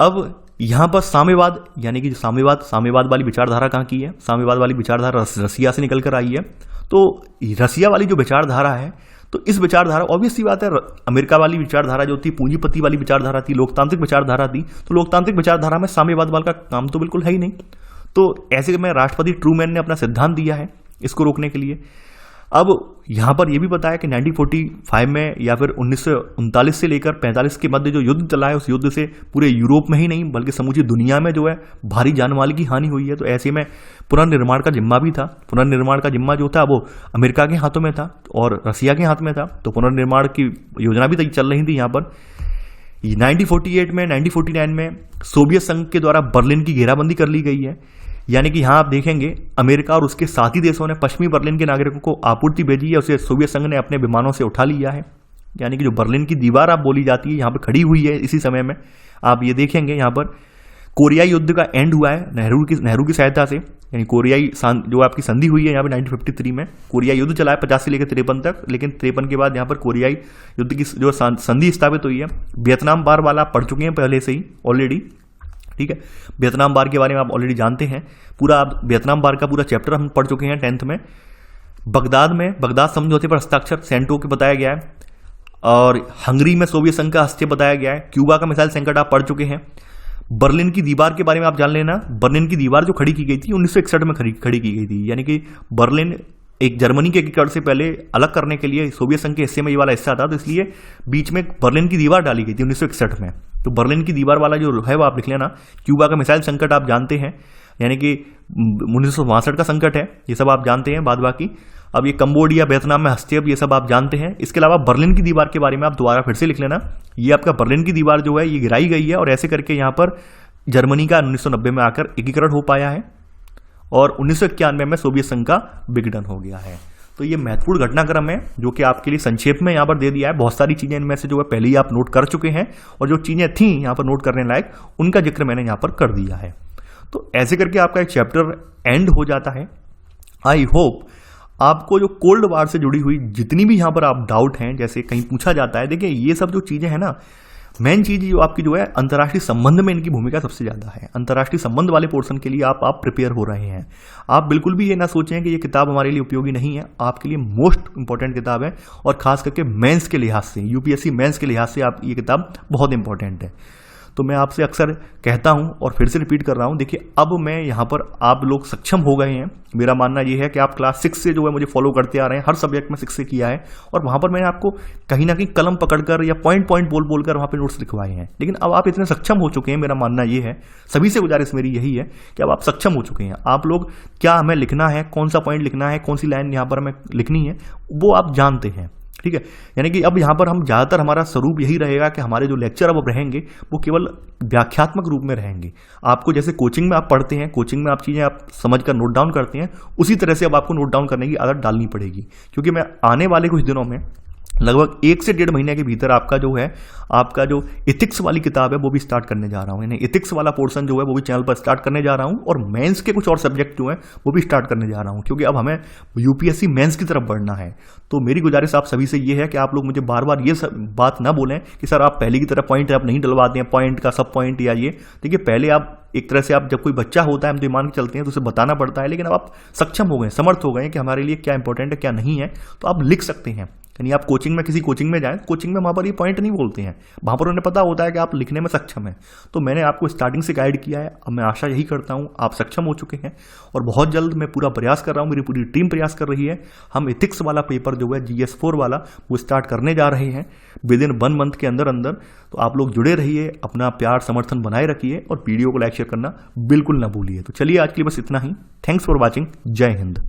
अब यहाँ पर साम्यवाद, यानी कि जो साम्यवाद वाली विचारधारा कहाँ की है? साम्यवाद वाली विचारधारा रसिया से निकल कर आई है। तो रसिया वाली जो विचारधारा है, तो इस विचारधारा, ऑब्वियस सी बात है, अमेरिका वाली विचारधारा जो थी पूंजीपति वाली विचारधारा थी, लोकतांत्रिक विचारधारा थी। तो लोकतांत्रिक विचारधारा में साम्यवाद वाला का काम तो बिल्कुल है ही नहीं। तो ऐसे में राष्ट्रपति ट्रूमैन ने अपना सिद्धांत दिया है इसको रोकने के लिए। अब यहां पर यह भी बताया कि 1945 में या फिर 1939 से लेकर 45 के मध्य जो युद्ध चला है, उस युद्ध से पूरे यूरोप में ही नहीं बल्कि समूची दुनिया में जो है भारी जानमाल की हानि हुई है। तो ऐसे में पुनर्निर्माण का जिम्मा भी था। पुनर्निर्माण का जिम्मा जो था वो अमेरिका के हाथों में था और रसिया के हाथ में था। तो पुनर्निर्माण की योजना भी चल रही थी यहाँ पर। 1948 में 1949 में सोवियत संघ के द्वारा बर्लिन की घेराबंदी कर ली गई है। यानी कि यहां आप देखेंगे अमेरिका और उसके साथी देशों ने पश्चिमी बर्लिन के नागरिकों को आपूर्ति भेजी है, उसे सोवियत संघ ने अपने विमानों से उठा लिया है। यानी कि जो बर्लिन की दीवार आप बोली जाती है, यहां पर खड़ी हुई है इसी समय में। आप ये देखेंगे यहां पर कोरियाई युद्ध का एंड हुआ है नेहरू की सहायता से। यानी कोरियाई जो आपकी संधि हुई है यहाँ पे 1953 में। कोरियाई युद्ध चला है 50 से लेकर 53 तक, लेकिन 53 के बाद यहाँ पर कोरियाई युद्ध की जो संधि स्थापित हुई है। वियतनाम वार वाला पढ़ चुके हैं पहले से ही ऑलरेडी, ठीक है। वियतनाम वार के बारे में आप ऑलरेडी जानते हैं, पूरा आप वियतनाम वार का पूरा चैप्टर हम पढ़ चुके हैं 10th में। बगदाद समझौते पर हस्ताक्षर सेंटो के बताया गया है, और हंगरी में सोवियत संघ का हस्तक्षेप बताया गया है। क्यूबा का मिसाइल संकट आप पढ़ चुके हैं। बर्लिन की दीवार के बारे में आप जान लेना। बर्लिन की दीवार जो खड़ी की गई थी 1961 में खड़ी की गई थी। यानी कि बर्लिन एक जर्मनी के एकीकरण से पहले अलग करने के लिए सोवियत संघ के हिस्से में ये वाला हिस्सा था, तो इसलिए बीच में बर्लिन की दीवार डाली गई थी 1961 में। तो बर्लिन की दीवार वाला जो है वो आप लिख लेना। क्यूबा का मिसाइल संकट आप जानते हैं, यानी कि 1962 का संकट है, ये सब आप जानते हैं। बाद बाकी अब ये कंबोडिया वियतनाम में हस्तक्षेप, ये सब आप जानते हैं। इसके अलावा बर्लिन की दीवार के बारे में आप दोबारा फिर से लिख लेना। ये आपका बर्लिन की दीवार जो है ये गिराई गई है, और ऐसे करके यहाँ पर जर्मनी का 1990 में आकर एकीकरण हो पाया है, और 1991 में सोवियत संघ का विघटन हो गया है। तो ये महत्वपूर्ण घटनाक्रम है जो कि आपके लिए संक्षेप में यहाँ पर दे दिया है। बहुत सारी चीजें इनमें से जो है पहले ही आप नोट कर चुके हैं, और जो चीजें थी यहाँ पर नोट करने लायक उनका जिक्र मैंने यहाँ पर कर दिया है। तो ऐसे करके आपका एक चैप्टर एंड हो जाता है। आई होप आपको जो कोल्ड वार से जुड़ी हुई जितनी भी यहाँ पर आप डाउट हैं, जैसे कहीं पूछा जाता है, देखिए ये सब जो चीजें हैं ना, मेन चीज जो आपकी जो है अंतर्राष्ट्रीय संबंध में इनकी भूमिका सबसे ज्यादा है। अंतर्राष्ट्रीय संबंध वाले पोर्शन के लिए आप प्रिपेयर हो रहे हैं। आप बिल्कुल भी ये ना सोचें कि ये किताब हमारे लिए उपयोगी नहीं है, आपके लिए मोस्ट इंपॉर्टेंट किताब है, और खास करके मेंस के लिहाज से, यूपीएससी मेंस के लिहाज से आप ये किताब बहुत इंपॉर्टेंट है। तो मैं आपसे अक्सर कहता हूं और फिर से रिपीट कर रहा हूं, देखिए अब मैं यहां पर आप लोग सक्षम हो गए हैं। मेरा मानना यह है कि आप क्लास 6 से जो है मुझे फॉलो करते आ रहे हैं, हर सब्जेक्ट में 6 से किया है, और वहां पर मैंने आपको कहीं ना कहीं कलम पकड़कर या पॉइंट बोल कर वहां पर नोट्स लिखवाए हैं। लेकिन अब आप इतने सक्षम हो चुके हैं, मेरा मानना यह है, सभी से गुजारिश मेरी यही है कि अब आप सक्षम हो चुके हैं। आप लोग क्या हमें लिखना है, कौन सा पॉइंट लिखना है, कौन सी लाइन यहाँ पर हमें लिखनी है, वो आप जानते हैं, ठीक है। यानी कि अब यहाँ पर हम ज़्यादातर हमारा स्वरूप यही रहेगा कि हमारे जो लेक्चर अब रहेंगे वो केवल व्याख्यात्मक रूप में रहेंगे। आपको जैसे कोचिंग में आप पढ़ते हैं, कोचिंग में आप चीज़ें आप समझकर नोट डाउन करते हैं, उसी तरह से अब आपको नोट डाउन करने की आदत डालनी पड़ेगी। क्योंकि मैं आने वाले कुछ दिनों में लगभग 1 से 1.5 महीने के भीतर आपका जो इथिक्स वाली किताब है वो भी स्टार्ट करने जा रहा हूँ। यानी इथिक्स वाला पोर्शन जो है वो भी चैनल पर स्टार्ट करने जा रहा हूँ, और मेंस के कुछ और सब्जेक्ट जो है वो भी स्टार्ट करने जा रहा हूँ, क्योंकि अब हमें यूपीएससी मेंस की तरफ बढ़ना है। तो मेरी गुजारिश आप सभी से ये है कि आप लोग मुझे बार बार ये बात ना बोलें कि सर आप पहले की तरह पॉइंट आप नहीं डलवाते हैं, पॉइंट का सब पॉइंट या ये। देखिए पहले आप एक तरह से आप जब कोई बच्चा होता है हम तो मान के चलते हैं तो उसे बताना पड़ता है, लेकिन अब आप सक्षम हो गए, समर्थ हो गए कि हमारे लिए क्या इंपॉर्टेंट है क्या नहीं है, तो आप लिख सकते हैं। यानी आप कोचिंग में किसी कोचिंग में जाएं, कोचिंग में वहाँ पर ये पॉइंट नहीं बोलते हैं, वहाँ पर उन्हें पता होता है कि आप लिखने में सक्षम हैं। तो मैंने आपको स्टार्टिंग से गाइड किया है, अब मैं आशा यही करता हूँ आप सक्षम हो चुके हैं, और बहुत जल्द मैं पूरा प्रयास कर रहा हूँ, मेरी पूरी टीम प्रयास कर रही है। हम इथिक्स वाला पेपर जो है GS4 वाला वो स्टार्ट करने जा रहे हैं विदिन 1 मंथ के अंदर। तो आप लोग जुड़े रहिए, अपना प्यार समर्थन बनाए रखिए, और वीडियो को लाइक शेयर करना बिल्कुल ना भूलिए। तो चलिए आज के लिए बस इतना ही। Thanks for watching. जय हिंद।